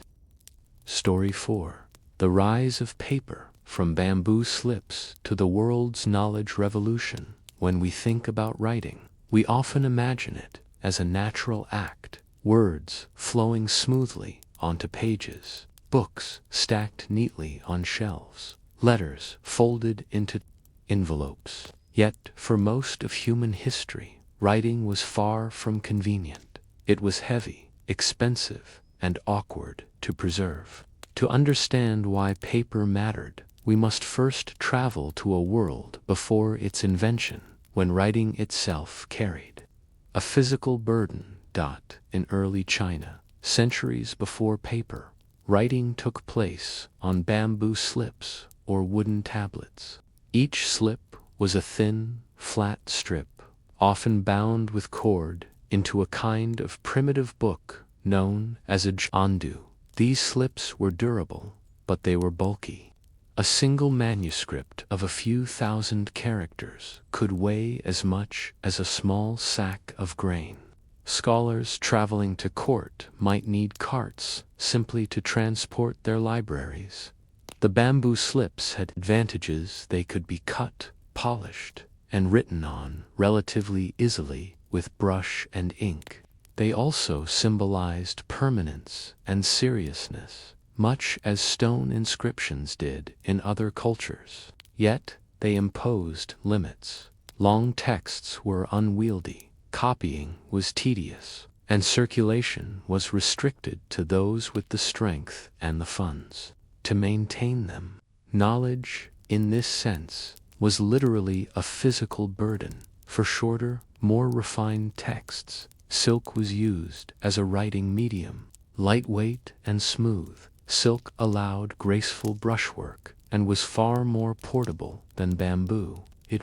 Story 4. The rise of paper, from bamboo slips to the world's knowledge revolution. When we think about writing, we often imagine it as a natural act, words flowing smoothly onto pages, books stacked neatly on shelves, letters folded into envelopes. Yet, for most of human history, writing was far from convenient. It was heavy, expensive, and awkward to preserve. To understand why paper mattered, we must first travel to a world before its invention, when writing itself carried a physical burden. In early China, centuries before paper, writing took place on bamboo slips or wooden tablets. Each slip was a thin, flat strip, often bound with cord into a kind of primitive book known as a zhandu. These slips were durable, but they were bulky. A single manuscript of a few thousand characters could weigh as much as a small sack of grain. Scholars traveling to court might need carts simply to transport their libraries. The bamboo slips had advantages. They could be cut, polished, and written on relatively easily with brush and ink. They also symbolized permanence and seriousness, much as stone inscriptions did in other cultures. Yet, they imposed limits. Long texts were unwieldy, copying was tedious, and circulation was restricted to those with the strength and the funds. to maintain them. Knowledge, in this sense, was literally a physical burden. For shorter, more refined texts, silk was used as a writing medium. Lightweight and smooth, silk allowed graceful brushwork and was far more portable than bamboo. It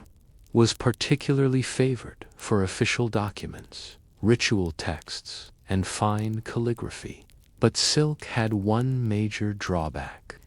was particularly favored for official documents, ritual texts, and fine calligraphy. But silk had one major drawback.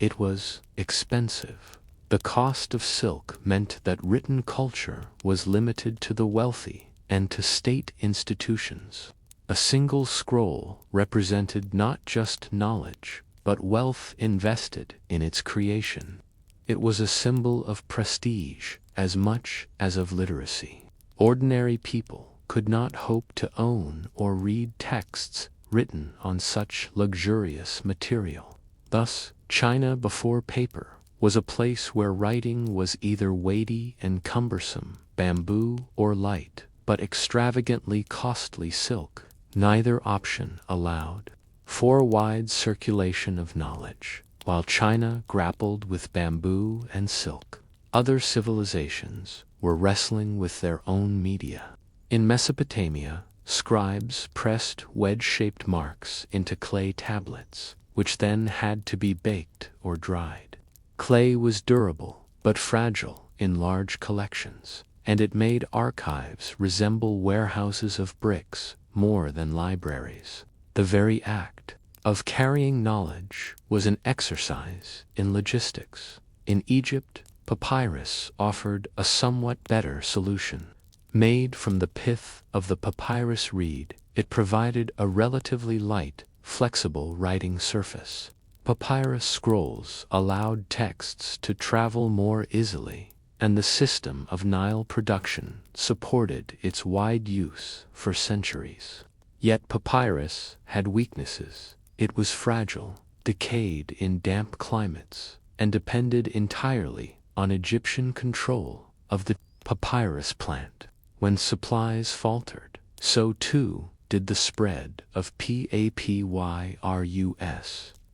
It was expensive. The cost of silk meant that written culture was limited to the wealthy and to state institutions. A single scroll represented not just knowledge, but wealth invested in its creation. It was a symbol of prestige as much as of literacy. Ordinary people could not hope to own or read texts written on such luxurious material. Thus, China before paper was a place where writing was either weighty and cumbersome, bamboo, or light, but extravagantly costly silk. Neither option allowed for wide circulation of knowledge. While China grappled with bamboo and silk, other civilizations were wrestling with their own media. In Mesopotamia, scribes pressed wedge-shaped marks into clay tablets, which then had to be baked or dried. Clay was durable, but fragile in large collections, and it made archives resemble warehouses of bricks more than libraries. The very act of carrying knowledge was an exercise in logistics. In Egypt, papyrus offered a somewhat better solution. Made from the pith of the papyrus reed, it provided a relatively light, flexible writing surface. Papyrus scrolls allowed texts to travel more easily, and the system of Nile production supported its wide use for centuries. Yet papyrus had weaknesses. It was fragile, decayed in damp climates, and depended entirely on Egyptian control of the papyrus plant. When supplies faltered, so too did the spread of papyrus.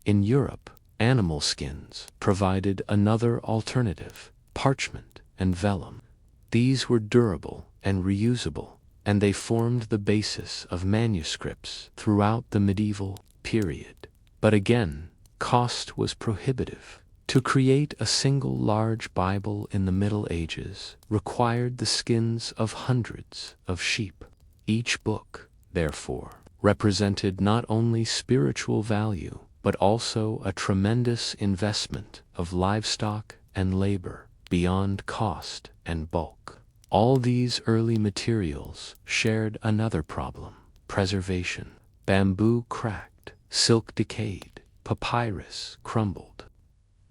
In Europe, animal skins provided another alternative, parchment and vellum. These were durable and reusable, and they formed the basis of manuscripts throughout the medieval period. But again, cost was prohibitive. To create a single large Bible in the Middle Ages required the skins of hundreds of sheep. Each book, therefore, represented not only spiritual value, but also a tremendous investment of livestock and labor beyond cost and bulk. All these early materials shared another problem: preservation. Bamboo cracked, silk decayed, papyrus crumbled.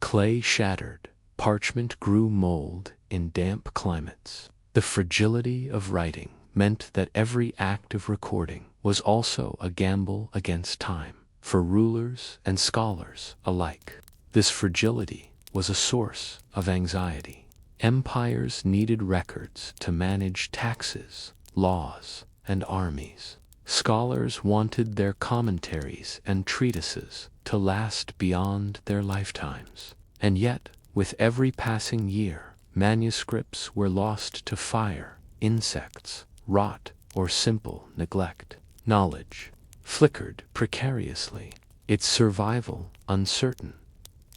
Clay shattered, parchment grew mold in damp climates. The fragility of writing meant that every act of recording was also a gamble against time, for rulers and scholars alike. This fragility was a source of anxiety. Empires needed records to manage taxes, laws, and armies. Scholars wanted their commentaries and treatises to last beyond their lifetimes. And yet, with every passing year, manuscripts were lost to fire, insects, rot, or simple neglect. Knowledge flickered precariously, its survival uncertain.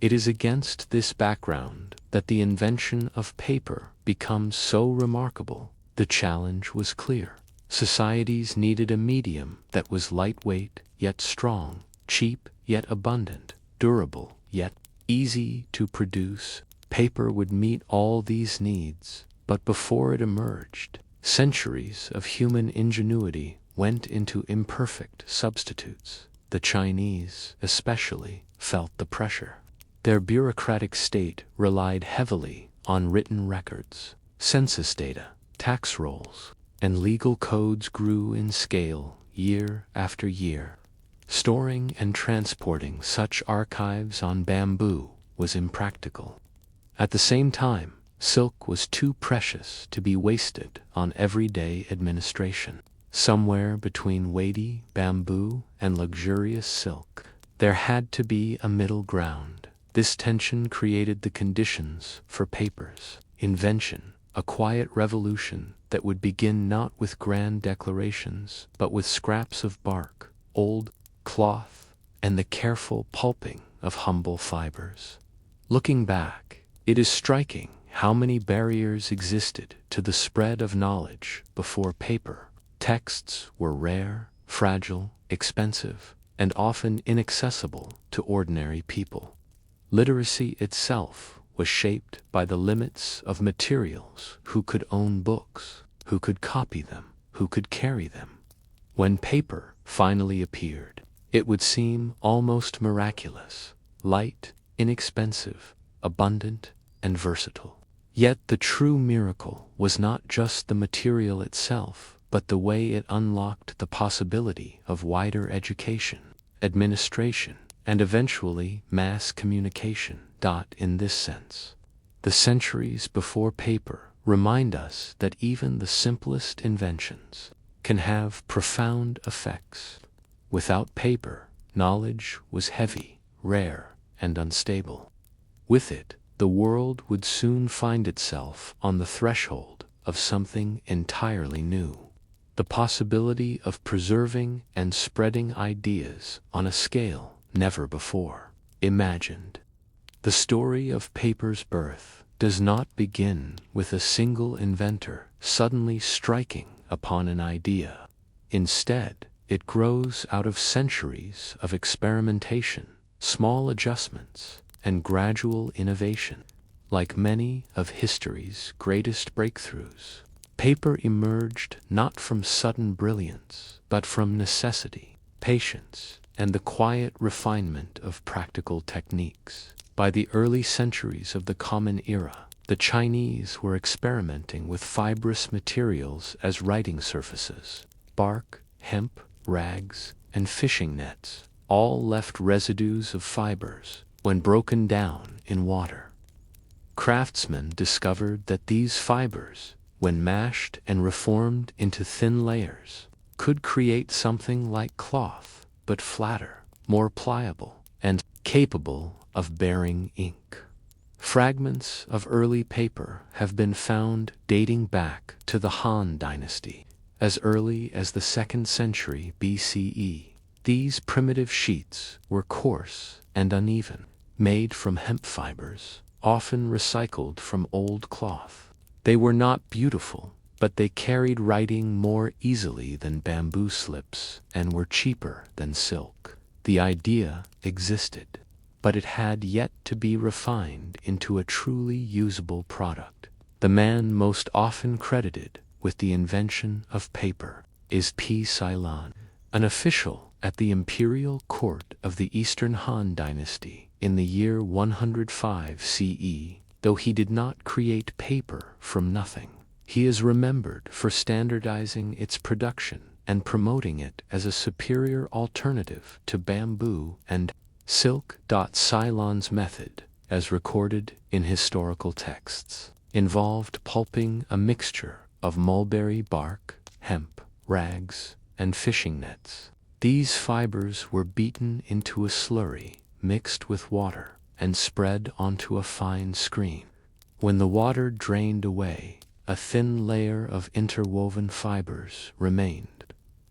It is against this background that the invention of paper becomes so remarkable. The challenge was clear. Societies needed a medium that was lightweight yet strong, cheap yet abundant, durable yet easy to produce. Paper would meet all these needs, but before it emerged, centuries of human ingenuity went into imperfect substitutes. The Chinese, especially, felt the pressure. Their bureaucratic state relied heavily on written records. Census data, tax rolls, and legal codes grew in scale year after year. Storing and transporting such archives on bamboo was impractical. At the same time, silk was too precious to be wasted on everyday administration. Somewhere between weighty bamboo and luxurious silk, there had to be a middle ground. This tension created the conditions for paper's invention, a quiet revolution that would begin not with grand declarations but with scraps of bark, old cloth, and the careful pulping of humble fibers. Looking back, it is striking how many barriers existed to the spread of knowledge before paper. Texts were rare, fragile, expensive, and often inaccessible to ordinary people. Literacy itself was shaped by the limits of materials: who could own books, who could copy them, who could carry them. When paper finally appeared, it would seem almost miraculous, light, inexpensive, abundant, and versatile. Yet the true miracle was not just the material itself, but the way it unlocked the possibility of wider education, administration, and eventually mass communication. In this sense, the centuries before paper remind us that even the simplest inventions can have profound effects. Without paper, knowledge was heavy, rare, and unstable. With it, the world would soon find itself on the threshold of something entirely new: the possibility of preserving and spreading ideas on a scale never before imagined. The story of paper's birth does not begin with a single inventor suddenly striking upon an idea. Instead, it grows out of centuries of experimentation, small adjustments, and gradual innovation. Like many of history's greatest breakthroughs, paper emerged not from sudden brilliance, but from necessity, patience, and the quiet refinement of practical techniques. By the early centuries of the Common Era, the Chinese were experimenting with fibrous materials as writing surfaces. Bark, hemp, rags, and fishing nets all left residues of fibers when broken down in water. Craftsmen discovered that these fibers, when mashed and reformed into thin layers, could create something like cloth, but flatter, more pliable, and capable of bearing ink. Fragments of early paper have been found dating back to the Han Dynasty, as early as the 2nd century BCE. These primitive sheets were coarse and uneven, made from hemp fibers, often recycled from old cloth. They were not beautiful, but they carried writing more easily than bamboo slips and were cheaper than silk. The idea existed, but it had yet to be refined into a truly usable product. The man most often credited with the invention of paper is Cailan, an official at the imperial court of the Eastern Han Dynasty in the year 105 CE. Though he did not create paper from nothing, he is remembered for standardizing its production and promoting it as a superior alternative to bamboo and silk. Cailan's method, as recorded in historical texts, involved pulping a mixture of mulberry bark, hemp, rags, and fishing nets. These fibers were beaten into a slurry, mixed with water, and spread onto a fine screen. When the water drained away, a thin layer of interwoven fibers remained.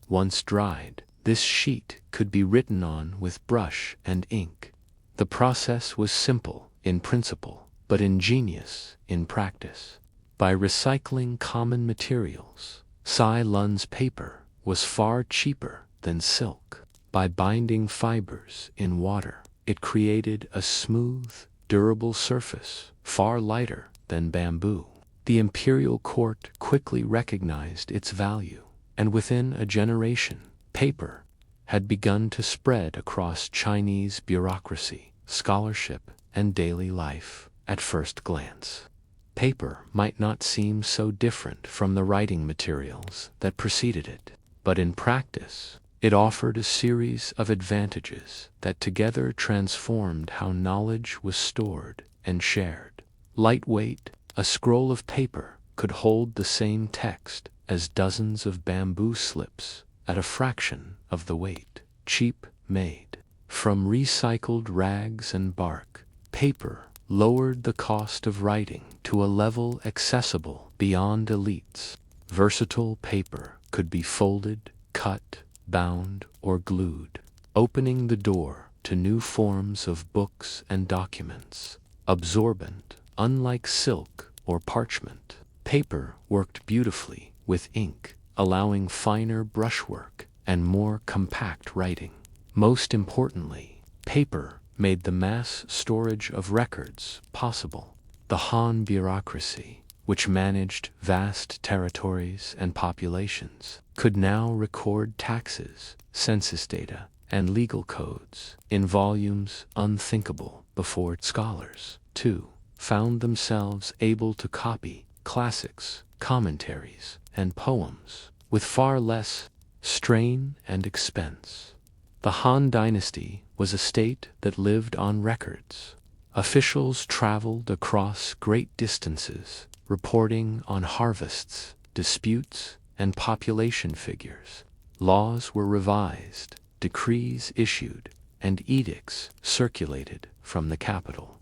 Once dried, this sheet could be written on with brush and ink. The process was simple in principle, but ingenious in practice. By recycling common materials, Cailan's paper was far cheaper than silk. By binding fibers in water, it created a smooth, durable surface, far lighter than bamboo. The imperial court quickly recognized its value, and within a generation, paper had begun to spread across Chinese bureaucracy, scholarship, and daily life. At first glance, paper might not seem so different from the writing materials that preceded it, but in practice, it offered a series of advantages that together transformed how knowledge was stored and shared. Lightweight, a scroll of paper could hold the same text as dozens of bamboo slips at a fraction of the weight. Cheap made from recycled rags and bark, Paper lowered the cost of writing to a level accessible beyond elites. Versatile paper could be folded, cut, bound, or glued, opening the door to new forms of books and documents. Absorbent, unlike silk or parchment, paper worked beautifully with ink, allowing finer brushwork and more compact writing. Most importantly, paper made the mass storage of records possible. The Han bureaucracy, which managed vast territories and populations, could now record taxes, census data, and legal codes in volumes unthinkable before. Scholars, too, found themselves able to copy classics, commentaries, and poems with far less strain and expense. The Han dynasty was a state that lived on records. Officials traveled across great distances, reporting on harvests, disputes, and population figures. Laws were revised, decrees issued, and edicts circulated from the capital.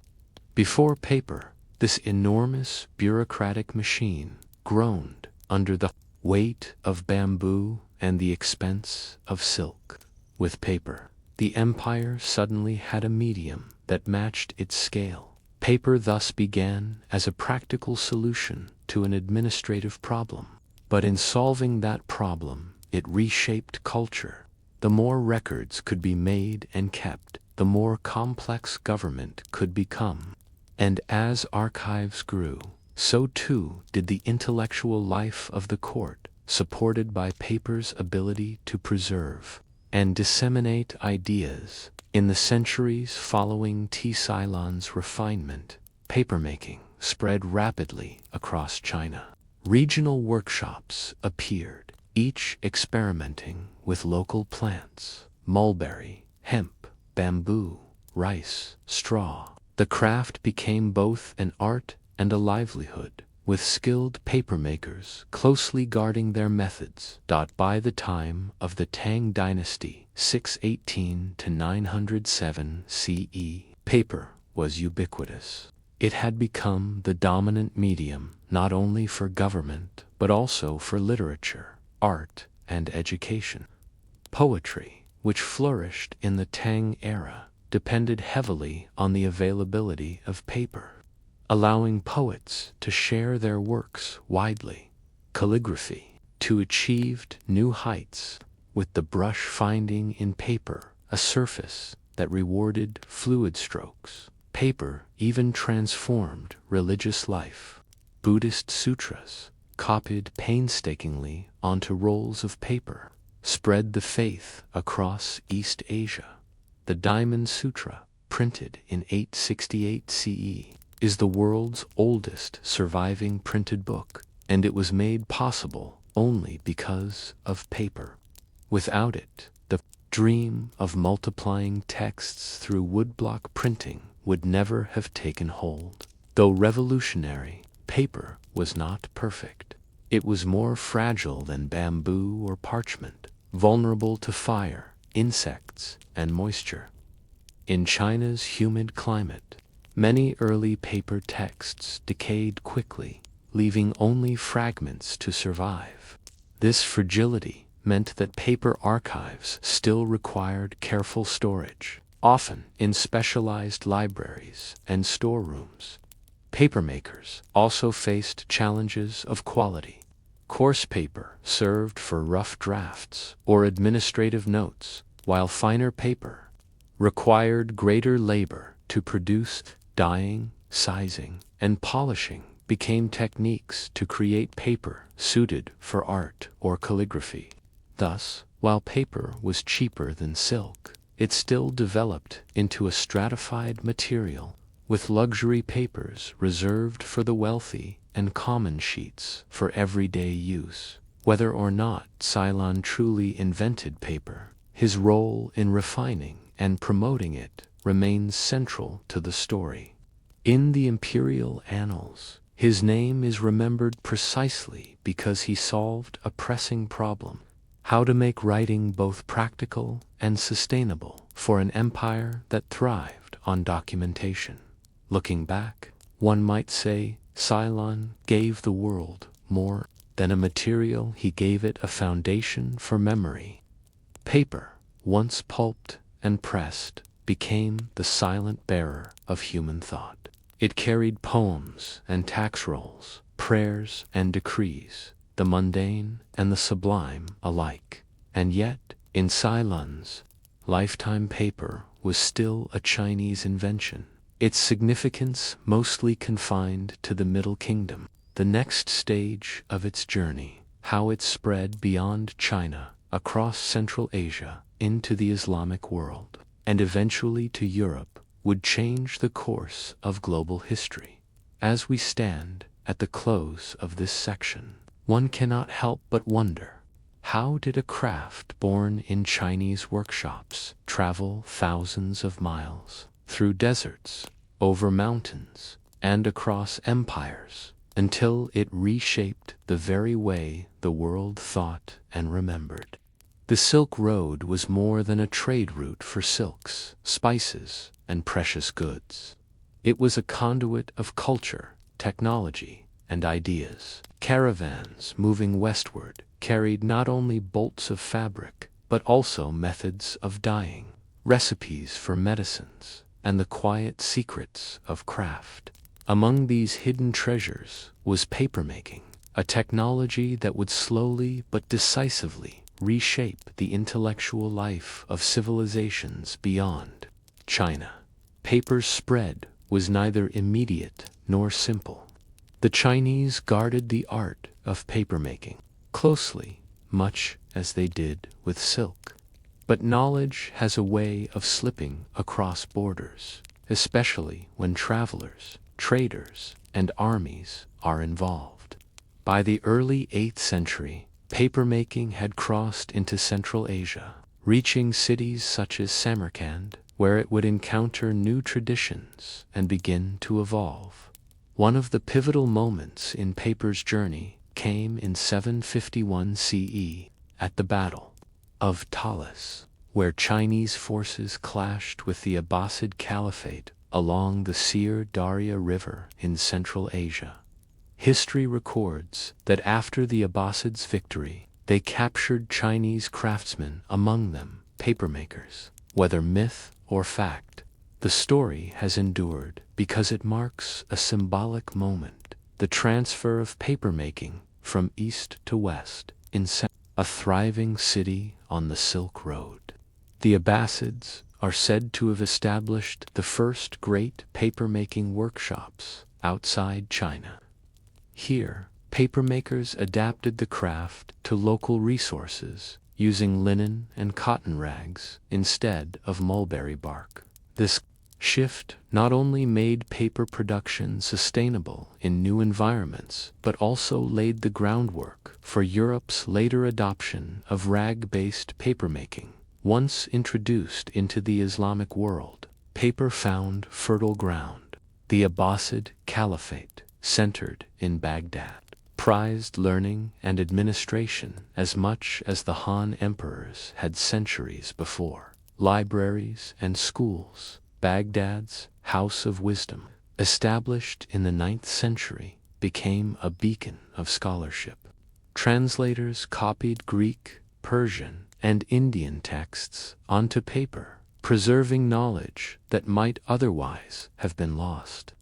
Before paper, this enormous bureaucratic machine groaned under the weight of bamboo and the expense of silk. With paper, the empire suddenly had a medium that matched its scale. Paper thus began as a practical solution to an administrative problem. But in solving that problem, it reshaped culture. The more records could be made and kept, the more complex government could become. And as archives grew, so too did the intellectual life of the court, supported by paper's ability to preserve and disseminate ideas. In the centuries following Ceylon's refinement, papermaking spread rapidly across China. Regional workshops appeared, each experimenting with local plants: mulberry, hemp, bamboo, rice, straw. The craft became both an art and a livelihood, with skilled papermakers closely guarding their methods. By the time of the Tang dynasty, 618 to 907 CE, paper was ubiquitous. It had become the dominant medium not only for government but also for literature, art, and education. Poetry, which flourished in the Tang era, depended heavily on the availability of paper, allowing poets to share their works widely. Calligraphy, too, achieved new heights, with the brush finding in paper a surface that rewarded fluid strokes. Paper even transformed religious life. Buddhist sutras, copied painstakingly onto rolls of paper, spread the faith across East Asia. The Diamond Sutra, printed in 868 CE, is the world's oldest surviving printed book, and it was made possible only because of paper. Without it, the dream of multiplying texts through woodblock printing would never have taken hold. Though revolutionary, paper was not perfect. It was more fragile than bamboo or parchment, vulnerable to fire, insects, and moisture. In China's humid climate, many early paper texts decayed quickly, leaving only fragments to survive. This fragility meant that paper archives still required careful storage, often in specialized libraries and storerooms. Papermakers also faced challenges of quality. Coarse paper served for rough drafts or administrative notes, while finer paper required greater labor to produce. Dyeing, sizing, and polishing became techniques to create paper suited for art or calligraphy. Thus, while paper was cheaper than silk, it still developed into a stratified material, with luxury papers reserved for the wealthy and common sheets for everyday use. Whether or not Ceylon truly invented paper, his role in refining and promoting it remains central to the story. In the imperial annals, his name is remembered precisely because he solved a pressing problem: how to make writing both practical and sustainable for an empire that thrived on documentation. Looking back, one might say Ceylon gave the world more than a material, he gave it a foundation for memory. Paper, once pulped and pressed, became the silent bearer of human thought. It carried poems and tax rolls, prayers and decrees, the mundane and the sublime alike. And yet, in Ceylon's lifetime, paper was still a Chinese invention, its significance mostly confined to the Middle Kingdom. The next stage of its journey, how it spread beyond China, across Central Asia, into the Islamic world, and eventually to Europe, would change the course of global history. As we stand at the close of this section, one cannot help but wonder, how did a craft born in Chinese workshops travel thousands of miles, through deserts, over mountains, and across empires, until it reshaped the very way the world thought and remembered? The Silk Road was more than a trade route for silks, spices, and precious goods. It was a conduit of culture, technology, and ideas. Caravans moving westward carried not only bolts of fabric, but also methods of dyeing, recipes for medicines, and the quiet secrets of craft. Among these hidden treasures was papermaking, a technology that would slowly but decisively reshape the intellectual life of civilizations beyond China. Paper's spread was neither immediate nor simple. The Chinese guarded the art of papermaking closely, much as they did with silk. But knowledge has a way of slipping across borders, especially when travelers, traders, and armies are involved. By the early 8th century, papermaking had crossed into Central Asia, reaching cities such as Samarkand, where it would encounter new traditions and begin to evolve. One of the pivotal moments in paper's journey came in 751 CE, at the Battle of Talas, where Chinese forces clashed with the Abbasid Caliphate along the Sir Darya River in Central Asia. History records that after the Abbasids' victory, they captured Chinese craftsmen, among them papermakers. Whether myth or fact, the story has endured because it marks a symbolic moment, the transfer of papermaking from east to west in a thriving city on the Silk Road. The Abbasids are said to have established the first great papermaking workshops outside China. Here, papermakers adapted the craft to local resources, using linen and cotton rags instead of mulberry bark. This shift not only made paper production sustainable in new environments, but also laid the groundwork for Europe's later adoption of rag-based papermaking. Once introduced into the Islamic world, paper found fertile ground. The Abbasid Caliphate, centered in Baghdad, prized learning and administration as much as the Han emperors had centuries before. Libraries and schools, Baghdad's House of Wisdom, established in the 9th century, became a beacon of scholarship. Translators copied Greek, Persian, and Indian texts onto paper, preserving knowledge that might otherwise have been lost.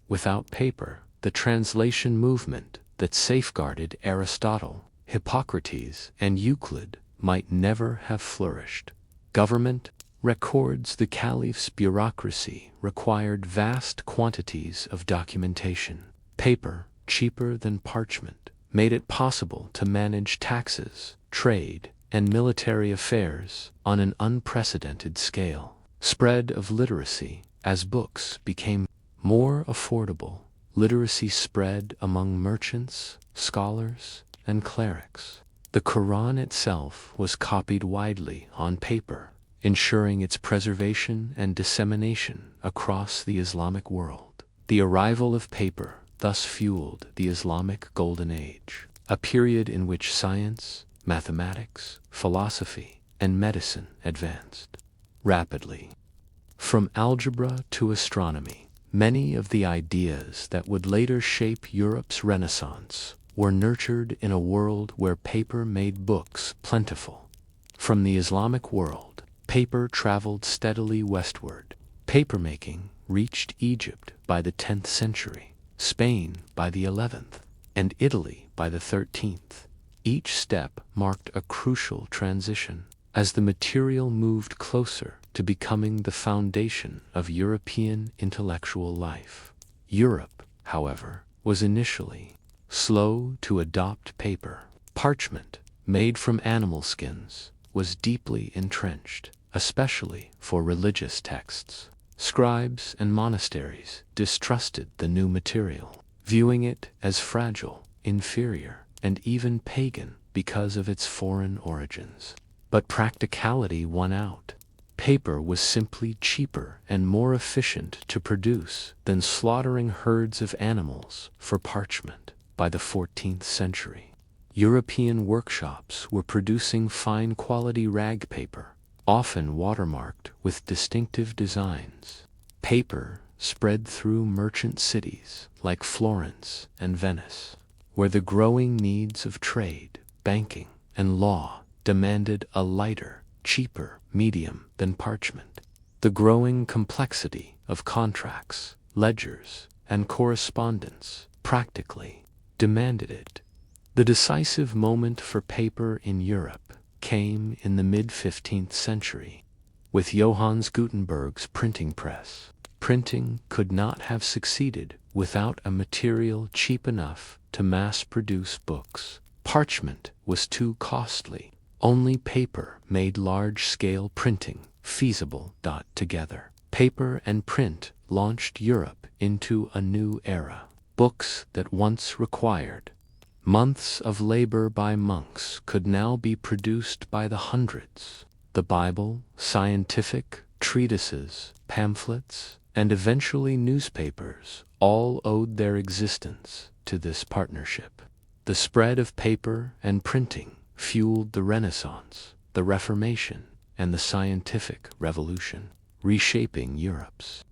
Without paper, the translation movement that safeguarded Aristotle, Hippocrates, and Euclid might never have flourished. Government records the caliph's bureaucracy required vast quantities of documentation. Paper, cheaper than parchment, made it possible to manage taxes, trade, and military affairs on an unprecedented scale. Spread of literacy. As books became more affordable, literacy spread among merchants, scholars, and clerics. The Quran itself was copied widely on paper, ensuring its preservation and dissemination across the Islamic world. The arrival of paper thus fueled the Islamic Golden Age, a period in which science, mathematics, philosophy, and medicine advanced rapidly. From algebra to astronomy, Many of the ideas that would later shape Europe's Renaissance were nurtured in a world where paper made books plentiful. From the Islamic world, paper traveled steadily westward. Papermaking reached Egypt by the 10th century, Spain by the 11th, and Italy by the 13th. Each step marked a crucial transition, as the material moved closer to becoming the foundation of European intellectual life. Europe, however, was initially slow to adopt paper. Parchment, made from animal skins, was deeply entrenched, especially for religious texts. Scribes and monasteries distrusted the new material, viewing it as fragile, inferior, and even pagan because of its foreign origins. But practicality won out. Paper was simply cheaper and more efficient to produce than slaughtering herds of animals for parchment. By the 14th century, European workshops were producing fine-quality rag paper, often watermarked with distinctive designs. Paper spread through merchant cities like Florence and Venice, where the growing needs of trade, banking, and law demanded a lighter, cheaper medium than parchment. The growing complexity of contracts, ledgers, and correspondence practically demanded it. The decisive moment for paper in Europe came in the mid-15th century, with Johannes Gutenberg's printing press. Printing could not have succeeded without a material cheap enough to mass-produce books. Parchment was too costly. Only paper made large-scale printing feasible. Together, paper and print launched Europe into a new era. Books that once required months of labor by monks could now be produced by the hundreds. The Bible, scientific treatises, pamphlets, and eventually newspapers all owed their existence to this partnership. The spread of paper and printing fueled the Renaissance, the Reformation, and the scientific revolution, reshaping Europe's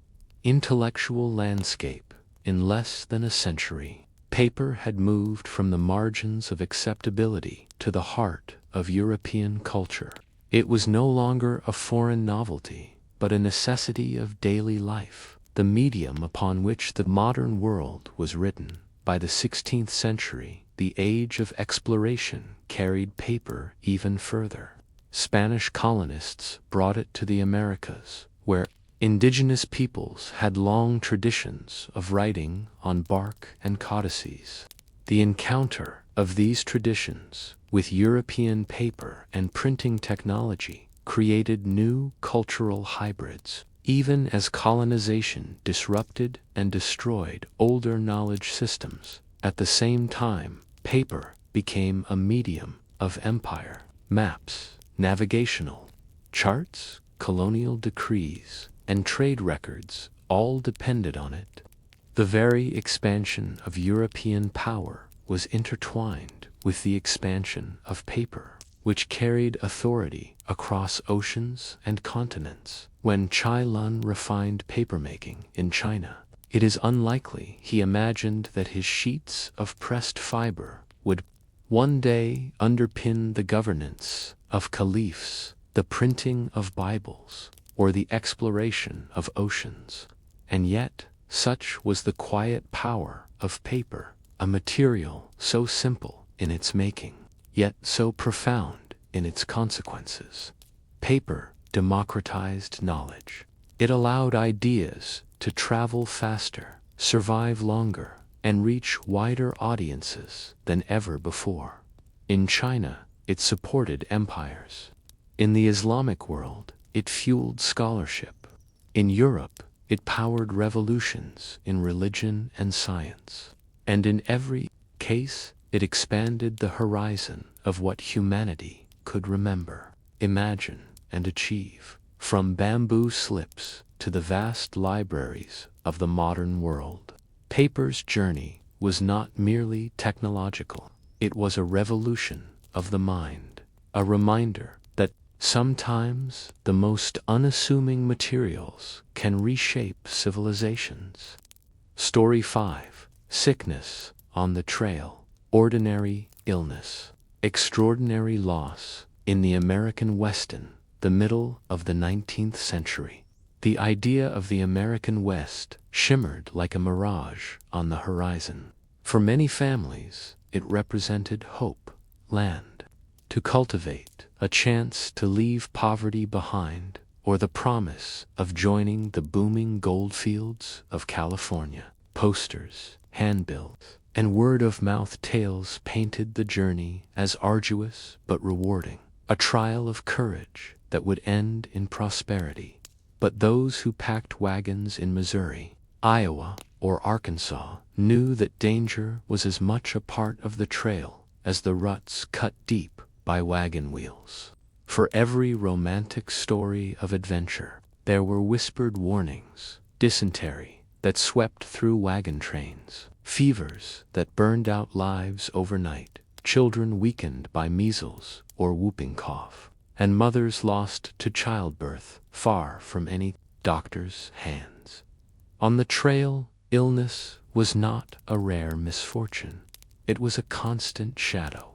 intellectual landscape. In less than a century, paper had moved from the margins of acceptability to the heart of European culture. It was no longer a foreign novelty, but a necessity of daily life, the medium upon which the modern world was written. By the 16th century, the age of exploration carried paper even further. Spanish colonists brought it to the Americas, where indigenous peoples had long traditions of writing on bark and codices. The encounter of these traditions with European paper and printing technology created new cultural hybrids, even as colonization disrupted and destroyed older knowledge systems. At the same time, paper became a medium of empire. Maps, navigational charts, colonial decrees, and trade records all depended on it. The very expansion of European power was intertwined with the expansion of paper, which carried authority across oceans and continents. When Cai Lun refined papermaking in China, it is unlikely he imagined that his sheets of pressed fiber would one day underpin the governance of caliphs, the printing of Bibles, or the exploration of oceans. And yet, such was the quiet power of paper, a material so simple in its making, yet so profound in its consequences. Paper democratized knowledge. It allowed ideas to travel faster, survive longer, and reach wider audiences than ever before. In China, it supported empires. In the Islamic world, it fueled scholarship. In Europe, it powered revolutions in religion and science. And in every case, it expanded the horizon of what humanity could remember, imagine, and achieve. From bamboo slips to the vast libraries of the modern world, paper's journey was not merely technological. It was a revolution of the mind, a reminder that Sometimes the most unassuming materials can reshape civilizations. Story 5. Sickness on the trail. Ordinary illness. Extraordinary loss. In the American Weston, the middle of the 19th century, the idea of the American West shimmered like a mirage on the horizon. For many families, it represented hope, land to cultivate, a chance to leave poverty behind, or the promise of joining the booming goldfields of California. Posters, handbills, and word-of-mouth tales painted the journey as arduous but rewarding, a trial of courage that would end in prosperity. But those who packed wagons in Missouri, Iowa, or Arkansas knew that danger was as much a part of the trail as the ruts cut deep by wagon wheels. For every romantic story of adventure, there were whispered warnings: dysentery that swept through wagon trains, fevers that burned out lives overnight, children weakened by measles or whooping cough, and mothers lost to childbirth far from any doctor's hands. On the trail, illness was not a rare misfortune. It was a constant shadow.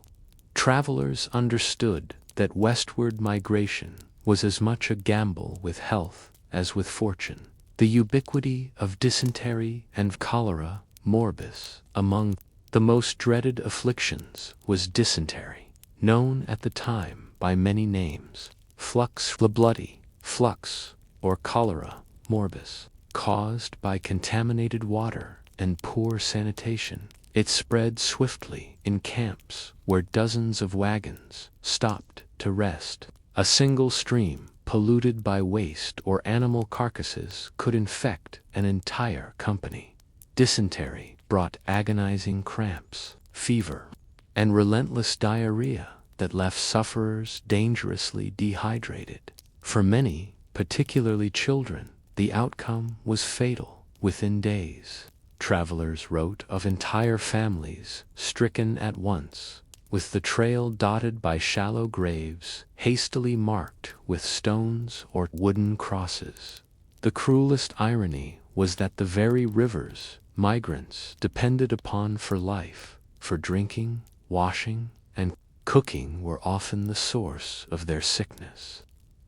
Travelers understood that westward migration was as much a gamble with health as with fortune. The ubiquity of dysentery and cholera morbus among the most dreaded afflictions was dysentery, known at the time by many names: flux the bloody, flux, or cholera morbus. Caused by contaminated water and poor sanitation, it spread swiftly in camps where dozens of wagons stopped to rest. A single stream polluted by waste or animal carcasses could infect an entire company. Dysentery brought agonizing cramps, fever, and relentless diarrhea that left sufferers dangerously dehydrated. For many, particularly children, the outcome was fatal within days. Travelers wrote of entire families stricken at once, with the trail dotted by shallow graves hastily marked with stones or wooden crosses. The cruelest irony was that the very rivers migrants depended upon for life, for drinking, washing, and cooking, were often the source of their sickness.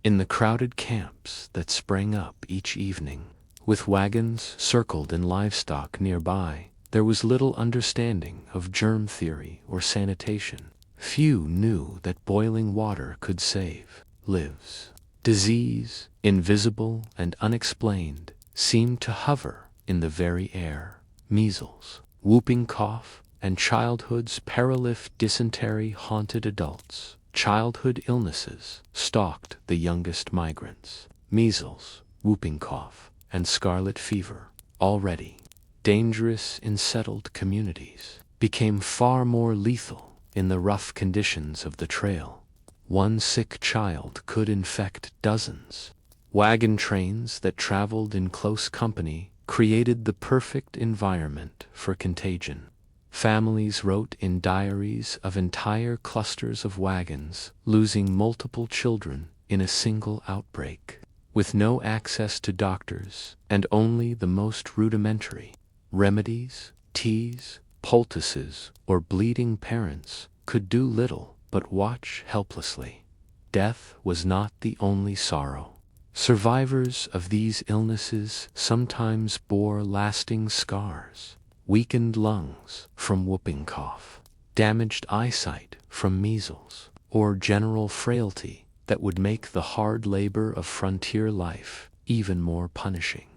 In the crowded camps that sprang up each evening, with wagons circled in livestock nearby, there was little understanding of germ theory or sanitation. Few knew that boiling water could save lives. Disease, invisible and unexplained, seemed to hover in the very air. Measles, whooping cough, and childhood's perilous dysentery haunted adults. Childhood illnesses stalked the youngest migrants. Measles, whooping cough, and scarlet fever, already dangerous in settled communities, became far more lethal in the rough conditions of the trail. One sick child could infect dozens. Wagon trains that traveled in close company created the perfect environment for contagion. Families wrote in diaries of entire clusters of wagons losing multiple children in a single outbreak. With no access to doctors and only the most rudimentary remedies, teas, poultices, or bleeding parents could do little but watch helplessly. Death was not the only sorrow. Survivors of these illnesses sometimes bore lasting scars: weakened lungs from whooping cough, damaged eyesight from measles, or general frailty that would make the hard labor of frontier life even more punishing.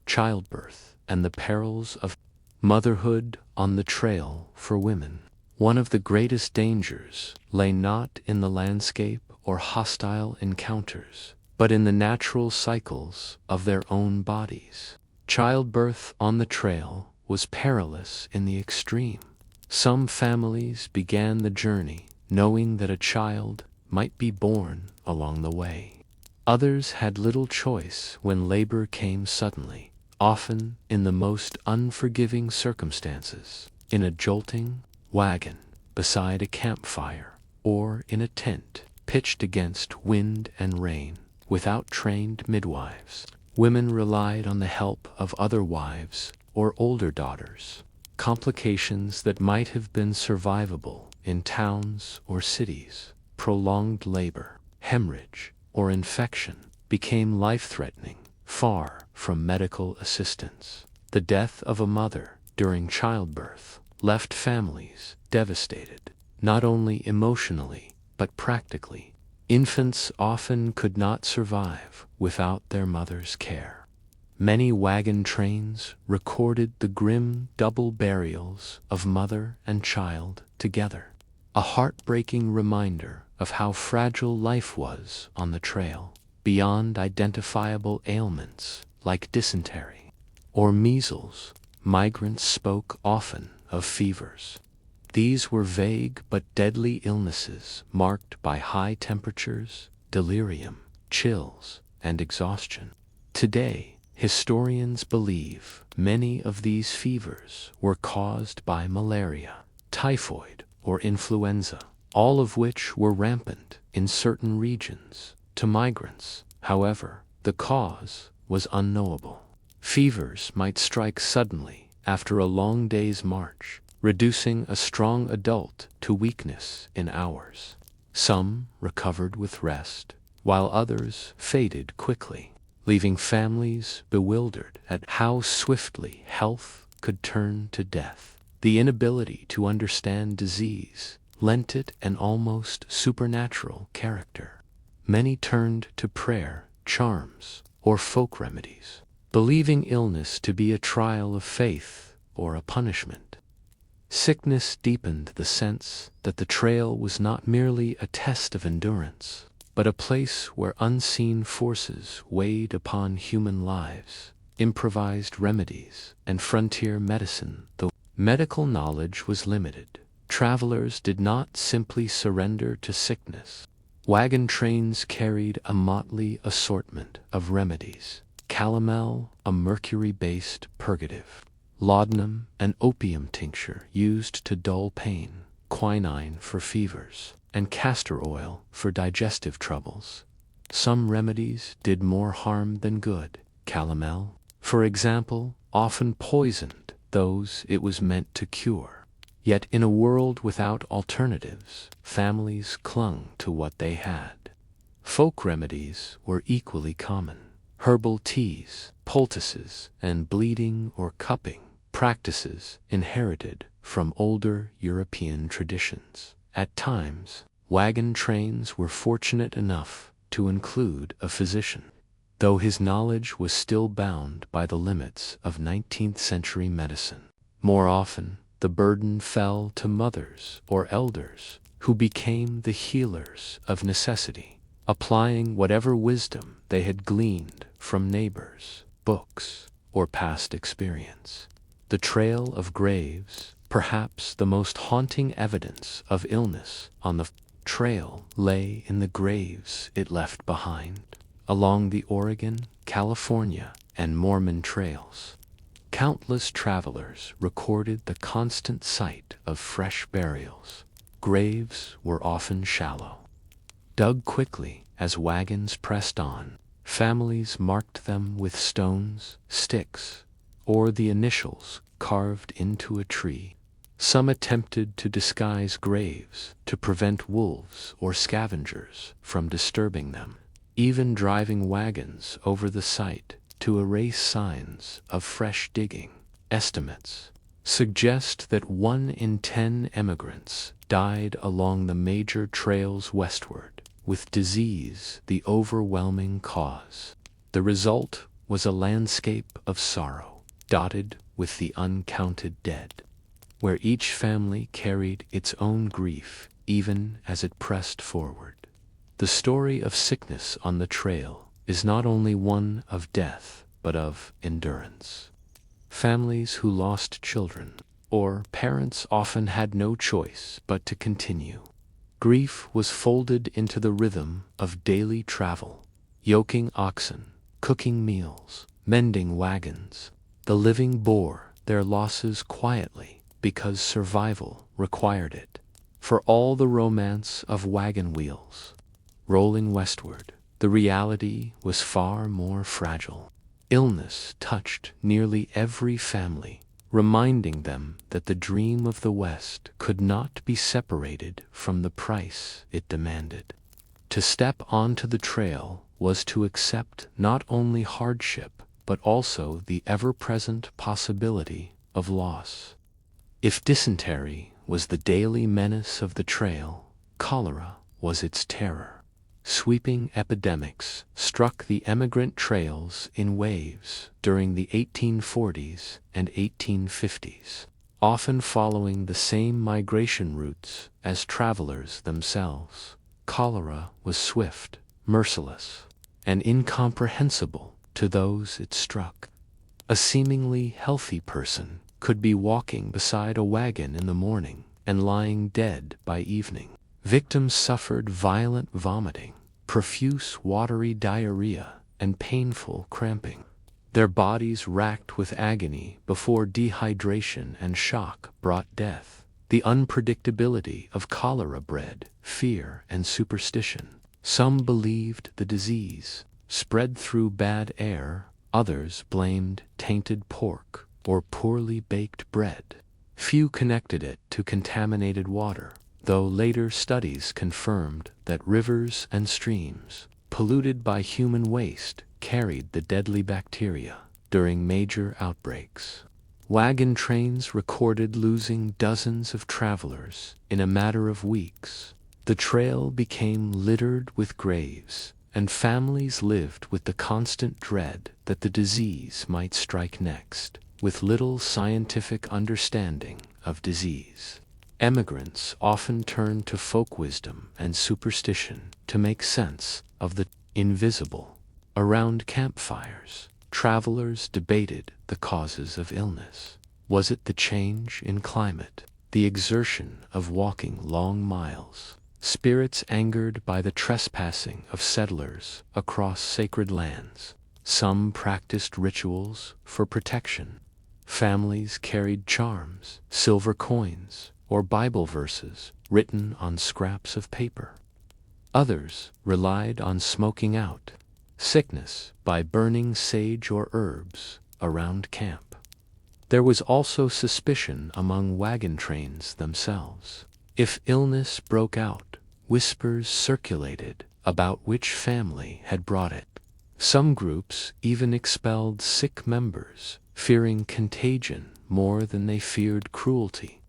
Childbirth and the perils of motherhood on the trail for women. One of the greatest dangers lay not in the landscape or hostile encounters, but in the natural cycles of their own bodies. Childbirth on the trail was perilous in the extreme. Some families began the journey knowing that a child might be born along the way. Others had little choice when labor came suddenly, often in the most unforgiving circumstances, in a jolting wagon, beside a campfire, or in a tent pitched against wind and rain. Without trained midwives, women relied on the help of other wives or older daughters. Complications that might have been survivable in towns or cities, prolonged labor, hemorrhage, or infection, became life-threatening, far from medical assistance. The death of a mother during childbirth left families devastated, not only emotionally but practically. Infants often could not survive without their mother's care. Many wagon trains recorded the grim double burials of mother and child together, a heartbreaking reminder of how fragile life was on the trail. Beyond identifiable ailments like dysentery or measles, migrants spoke often of fevers. These were vague but deadly illnesses marked by high temperatures, delirium, chills, and exhaustion. Today, historians believe many of these fevers were caused by malaria, typhoid, or influenza, all of which were rampant in certain regions. To migrants, however, the cause was unknowable. Fevers might strike suddenly after a long day's march, reducing a strong adult to weakness in hours. Some recovered with rest, while others faded quickly, leaving families bewildered at how swiftly health could turn to death. The inability to understand disease lent it an almost supernatural character. Many turned to prayer, charms, or folk remedies, believing illness to be a trial of faith or a punishment. Sickness deepened the sense that the trail was not merely a test of endurance, but a place where unseen forces weighed upon human lives. Improvised remedies and frontier medicine. Though medical knowledge was limited, travelers did not simply surrender to sickness. Wagon trains carried a motley assortment of remedies: calomel, a mercury-based purgative; laudanum, an opium tincture used to dull pain; quinine for fevers; and castor oil for digestive troubles. Some remedies did more harm than good. Calomel, for example, often poisoned those it was meant to cure. Yet in a world without alternatives, families clung to what they had. Folk remedies were equally common. Herbal teas, poultices, and bleeding or cupping practices inherited from older European traditions. At times, wagon trains were fortunate enough to include a physician, though his knowledge was still bound by the limits of 19th-century medicine. More often, the burden fell to mothers or elders, who became the healers of necessity, applying whatever wisdom they had gleaned from neighbors, books, or past experience. The trail of graves, perhaps the most haunting evidence of illness on the trail, lay in the graves it left behind, along the Oregon, California, and Mormon trails. Countless travelers recorded the constant sight of fresh burials. Graves were often shallow, dug quickly as wagons pressed on. Families marked them with stones, sticks, or the initials carved into a tree. Some attempted to disguise graves to prevent wolves or scavengers from disturbing them, even driving wagons over the site to erase signs of fresh digging. Estimates suggest that 1 in 10 emigrants died along the major trails westward, with disease the overwhelming cause. The result was a landscape of sorrow, dotted with the uncounted dead, where each family carried its own grief even as it pressed forward. The story of sickness on the trail is not only one of death, but of endurance. Families who lost children or parents often had no choice but to continue. Grief was folded into the rhythm of daily travel, yoking oxen, cooking meals, mending wagons. The living bore their losses quietly because survival required it. For all the romance of wagon wheels, rolling westward, the reality was far more fragile. Illness touched nearly every family, reminding them that the dream of the West could not be separated from the price it demanded. To step onto the trail was to accept not only hardship, but also the ever-present possibility of loss. If dysentery was the daily menace of the trail, cholera was its terror. Sweeping epidemics struck the emigrant trails in waves during the 1840s and 1850s, often following the same migration routes as travelers themselves. Cholera was swift, merciless, and incomprehensible to those it struck. A seemingly healthy person could be walking beside a wagon in the morning and lying dead by evening. Victims suffered violent vomiting, profuse watery diarrhea, and painful cramping. Their bodies racked with agony before dehydration and shock brought death. The unpredictability of cholera bred fear and superstition. Some believed the disease spread through bad air, others blamed tainted pork or poorly baked bread. Few connected it to contaminated water, though later studies confirmed that rivers and streams, polluted by human waste, carried the deadly bacteria during major outbreaks. Wagon trains recorded losing dozens of travelers in a matter of weeks. The trail became littered with graves, and families lived with the constant dread that the disease might strike next. With little scientific understanding of disease, emigrants often turned to folk wisdom and superstition to make sense of the invisible. Around campfires, travelers debated the causes of illness. Was it the change in climate, the exertion of walking long miles, spirits angered by the trespassing of settlers across sacred lands? Some practiced rituals for protection. Families carried charms, silver coins, or Bible verses written on scraps of paper. Others relied on smoking out sickness by burning sage or herbs around camp. There was also suspicion among wagon trains themselves. If illness broke out, whispers circulated about which family had brought it. Some groups even expelled sick members, fearing contagion more than they feared cruelty.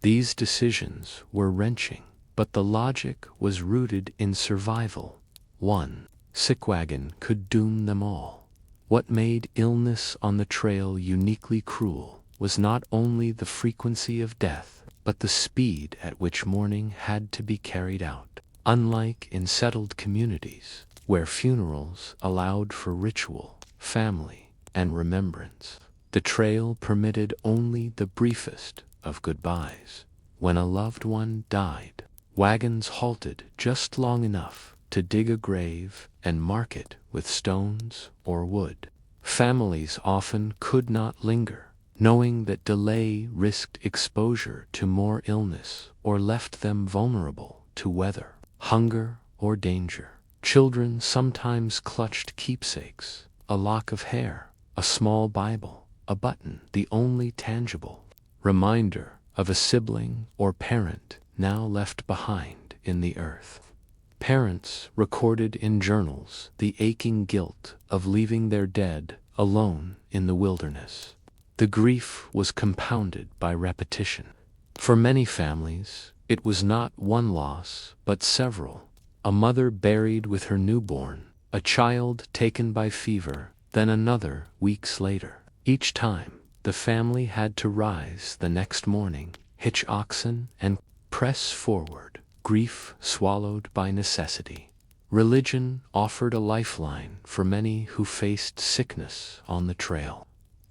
These decisions were wrenching, but the logic was rooted in survival. One sick wagon could doom them all. What made illness on the trail uniquely cruel was not only the frequency of death, but the speed at which mourning had to be carried out. Unlike in settled communities, where funerals allowed for ritual, family, and remembrance, the trail permitted only the briefest of goodbyes. When a loved one died, wagons halted just long enough to dig a grave and mark it with stones or wood. Families often could not linger, knowing that delay risked exposure to more illness or left them vulnerable to weather, hunger, or danger. Children sometimes clutched keepsakes, a lock of hair, a small Bible, a button, the only tangible reminder of a sibling or parent now left behind in the earth. Parents recorded in journals the aching guilt of leaving their dead alone in the wilderness. The grief was compounded by repetition. For many families, it was not one loss, but several. A mother buried with her newborn, a child taken by fever, then another weeks later. Each time, the family had to rise the next morning, hitch oxen, and press forward, grief swallowed by necessity. Religion offered a lifeline for many who faced sickness on the trail.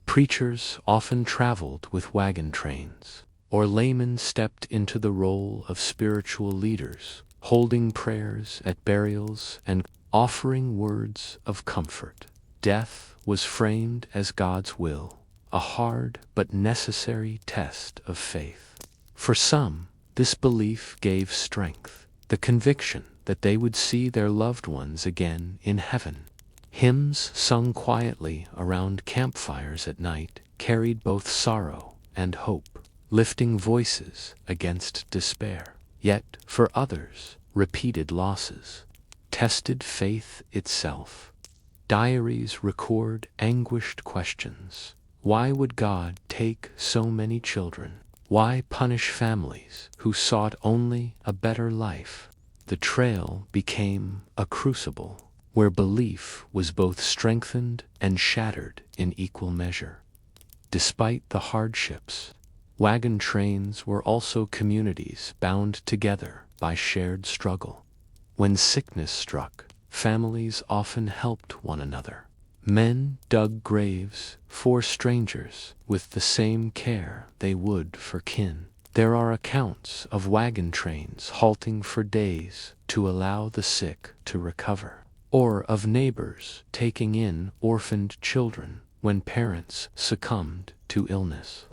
Preachers often traveled with wagon trains, or laymen stepped into the role of spiritual leaders, holding prayers at burials and offering words of comfort. Death was framed as God's will, a hard but necessary test of faith. For some, this belief gave strength, the conviction that they would see their loved ones again in heaven. Hymns sung quietly around campfires at night carried both sorrow and hope, lifting voices against despair. Yet, for others, repeated losses tested faith itself. Diaries record anguished questions. Why would God take so many children? Why punish families who sought only a better life? The trail became a crucible where belief was both strengthened and shattered in equal measure. Despite the hardships, wagon trains were also communities bound together by shared struggle. When sickness struck, families often helped one another. Men dug graves for strangers with the same care they would for kin. There are accounts of wagon trains halting for days to allow the sick to recover, or of neighbors taking in orphaned children when parents succumbed to illness.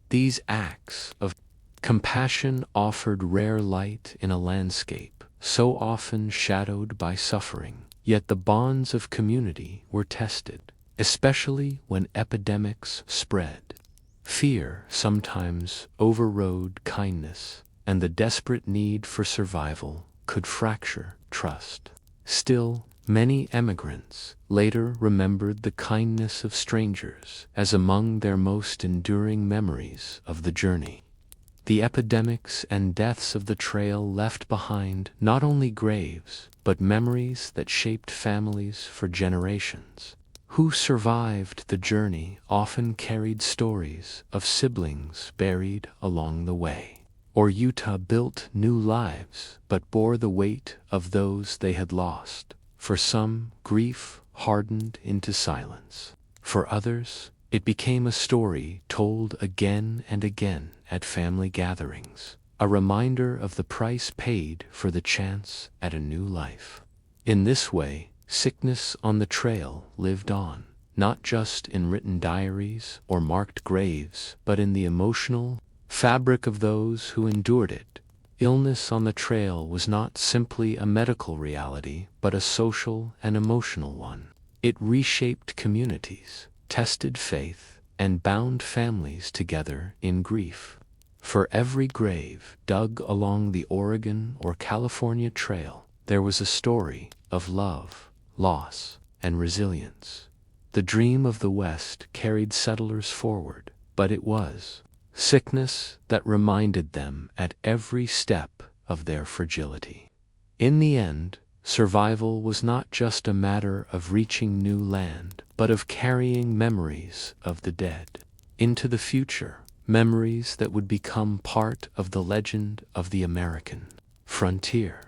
These acts of compassion offered rare light in a landscape so often shadowed by suffering. Yet the bonds of community were tested, especially when epidemics spread. Fear sometimes overrode kindness, and the desperate need for survival could fracture trust. Still, many emigrants later remembered the kindness of strangers as among their most enduring memories of the journey. The epidemics and deaths of the trail left behind not only graves, but memories that shaped families for generations. Who survived the journey often carried stories of siblings buried along the way, or Utah built new lives but bore the weight of those they had lost. For some, grief hardened into silence. For others, it became a story told again and again at family gatherings, a reminder of the price paid for the chance at a new life. In this way, sickness on the trail lived on, not just in written diaries or marked graves, but in the emotional fabric of those who endured it. Illness on the trail was not simply a medical reality, but a social and emotional one. It reshaped communities, tested faith, and bound families together in grief. For every grave dug along the Oregon or California trail, there was a story of love, loss, and resilience. The dream of the West carried settlers forward, but it was sickness that reminded them at every step of their fragility. In the end, survival was not just a matter of reaching new land, but of carrying memories of the dead into the future, memories that would become part of the legend of the American frontier.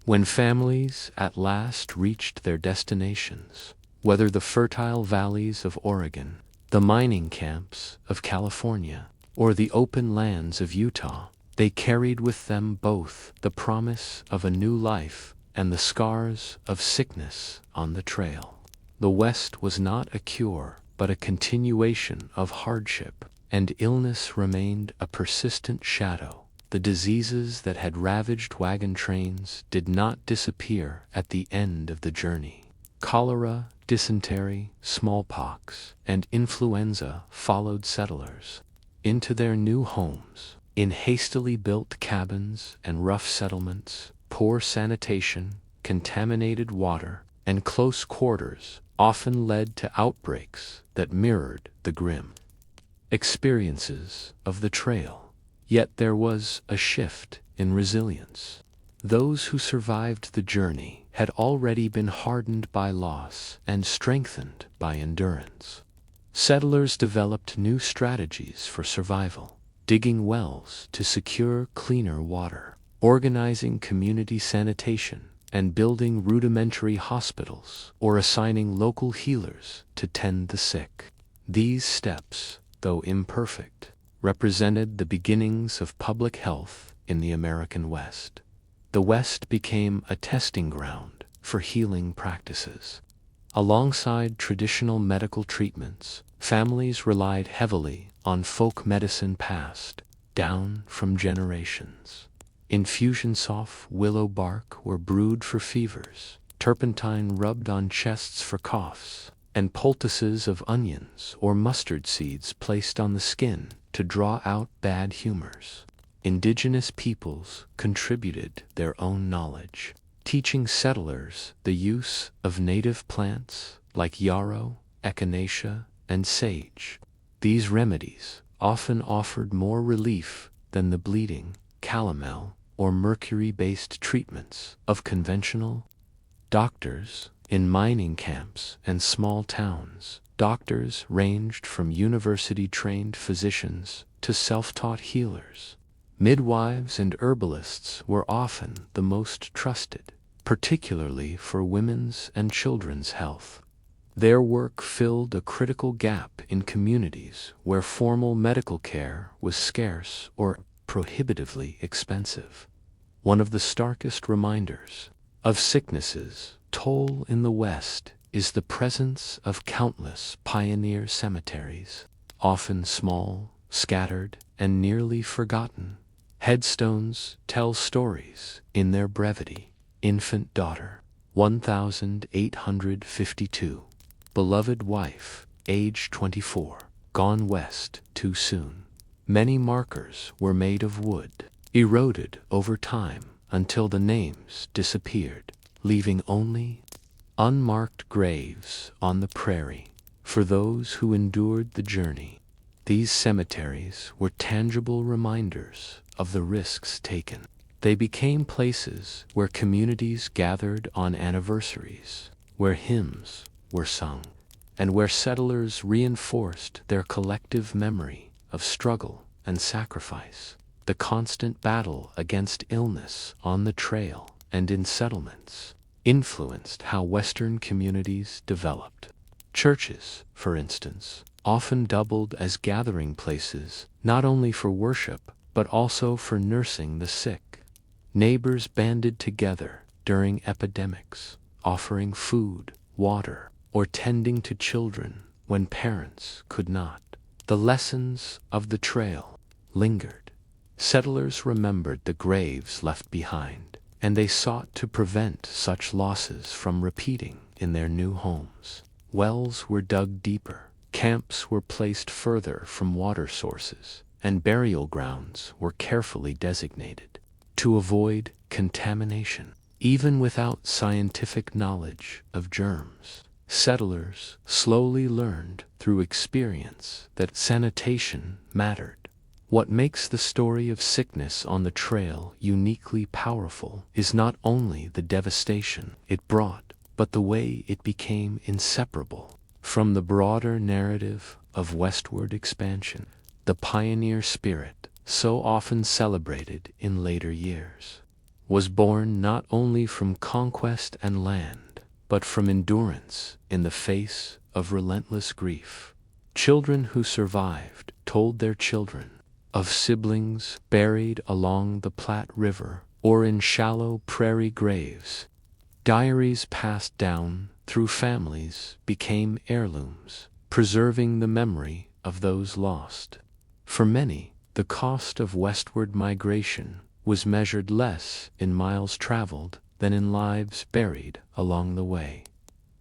When families at last reached their destinations, whether the fertile valleys of Oregon, the mining camps of California, or the open lands of Utah, they carried with them both the promise of a new life and the scars of sickness on the trail. The West was not a cure, but a continuation of hardship, and illness remained a persistent shadow. The diseases that had ravaged wagon trains did not disappear at the end of the journey. Cholera, dysentery, smallpox, and influenza followed settlers into their new homes. In hastily built cabins and rough settlements, poor sanitation, contaminated water, and close quarters often led to outbreaks that mirrored the grim experiences of the trail. Yet there was a shift in resilience. Those who survived the journey had already been hardened by loss and strengthened by endurance. Settlers developed new strategies for survival, digging wells to secure cleaner water, organizing community sanitation, and building rudimentary hospitals or assigning local healers to tend the sick. These steps, though imperfect, represented the beginnings of public health in the American West. The West became a testing ground for healing practices. Alongside traditional medical treatments, families relied heavily on folk medicine passed down from generations. Infusions of willow bark were brewed for fevers, turpentine rubbed on chests for coughs, and poultices of onions or mustard seeds placed on the skin to draw out bad humors. Indigenous peoples contributed their own knowledge, teaching settlers the use of native plants like yarrow, echinacea, and sage. These remedies often offered more relief than the bleeding, calomel, or mercury-based treatments of conventional doctors. In mining camps and small towns, doctors ranged from university-trained physicians to self-taught healers. Midwives and herbalists were often the most trusted, particularly for women's and children's health. Their work filled a critical gap in communities where formal medical care was scarce or prohibitively expensive. One of the starkest reminders of sicknesses toll in the West is the presence of countless pioneer cemeteries, often small, scattered, and nearly forgotten. Headstones tell stories in their brevity. Infant daughter, 1852. Beloved wife, age 24, gone west too soon. Many markers were made of wood, eroded over time until the names disappeared, leaving only unmarked graves on the prairie for those who endured the journey. These cemeteries were tangible reminders of the risks taken. They became places where communities gathered on anniversaries, where hymns were sung, and where settlers reinforced their collective memory of struggle and sacrifice. The constant battle against illness on the trail and in settlements influenced how Western communities developed. Churches, for instance, often doubled as gathering places not only for worship but also for nursing the sick. Neighbors banded together during epidemics, offering food, water, or tending to children when parents could not. The lessons of the trail lingered. Settlers remembered the graves left behind, and they sought to prevent such losses from repeating in their new homes. Wells were dug deeper, camps were placed further from water sources, and burial grounds were carefully designated to avoid contamination. Even without scientific knowledge of germs, settlers slowly learned through experience that sanitation mattered. What makes the story of sickness on the trail uniquely powerful is not only the devastation it brought, but the way it became inseparable from the broader narrative of westward expansion. The pioneer spirit, so often celebrated in later years, was born not only from conquest and land, but from endurance in the face of relentless grief. Children who survived told their children of siblings buried along the Platte River or in shallow prairie graves. Diaries passed down through families became heirlooms, preserving the memory of those lost. For many, the cost of westward migration was measured less in miles traveled than in lives buried along the way.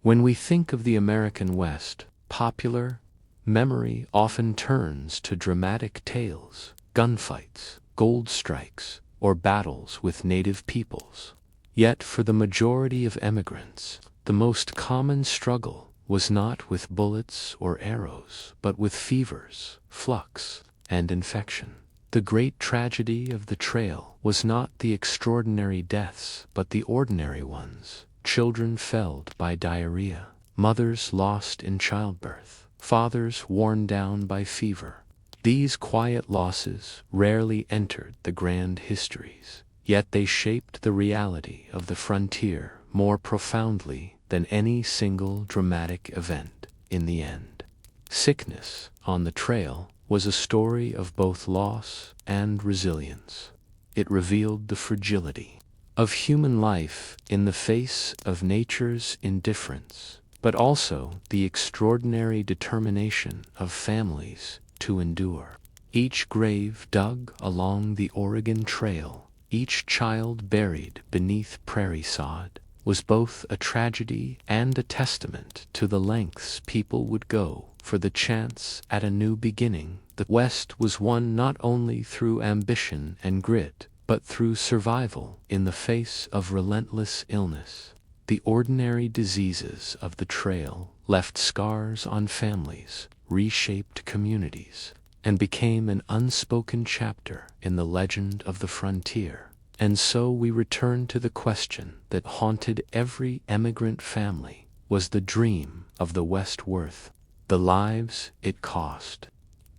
When we think of the American West, popular memory often turns to dramatic tales, gunfights, gold strikes, or battles with native peoples. Yet for the majority of emigrants, the most common struggle was not with bullets or arrows, but with fevers, flux, and infection. The great tragedy of the trail was not the extraordinary deaths, but the ordinary ones. Children felled by diarrhea, mothers lost in childbirth, fathers worn down by fever. These quiet losses rarely entered the grand histories, yet they shaped the reality of the frontier more profoundly than any single dramatic event. In the end, sickness on the trail was a story of both loss and resilience. It revealed the fragility of human life in the face of nature's indifference, but also the extraordinary determination of families to endure. Each grave dug along the Oregon Trail each child buried beneath prairie sod, was both a tragedy and a testament to the lengths people would go for the chance at a new beginning. The West was won not only through ambition and grit, but through survival in the face of relentless illness. The ordinary diseases of the trail left scars on families, reshaped communities, and became an unspoken chapter in the legend of the frontier. And so we return to the question that haunted every emigrant family: was the dream of the West worth the lives it cost?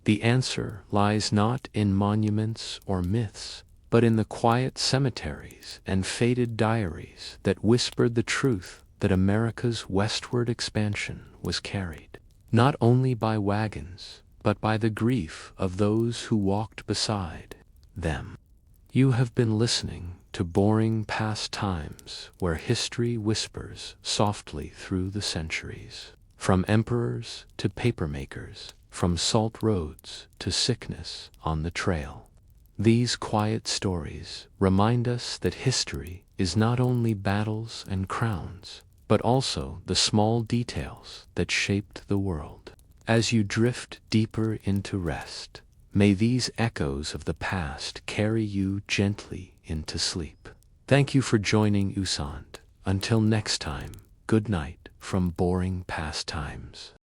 The answer lies not in monuments or myths, but in the quiet cemeteries and faded diaries that whispered the truth that America's westward expansion was carried, not only by wagons, but by the grief of those who walked beside them. You have been listening to Boring Past Times, where history whispers softly through the centuries. From emperors to papermakers, from salt roads to sickness on the trail. These quiet stories remind us that history is not only battles and crowns, but also the small details that shaped the world. As you drift deeper into rest, may these echoes of the past carry you gently into sleep. Thank you for joining Usant. Until next time, good night from Boring Past Times.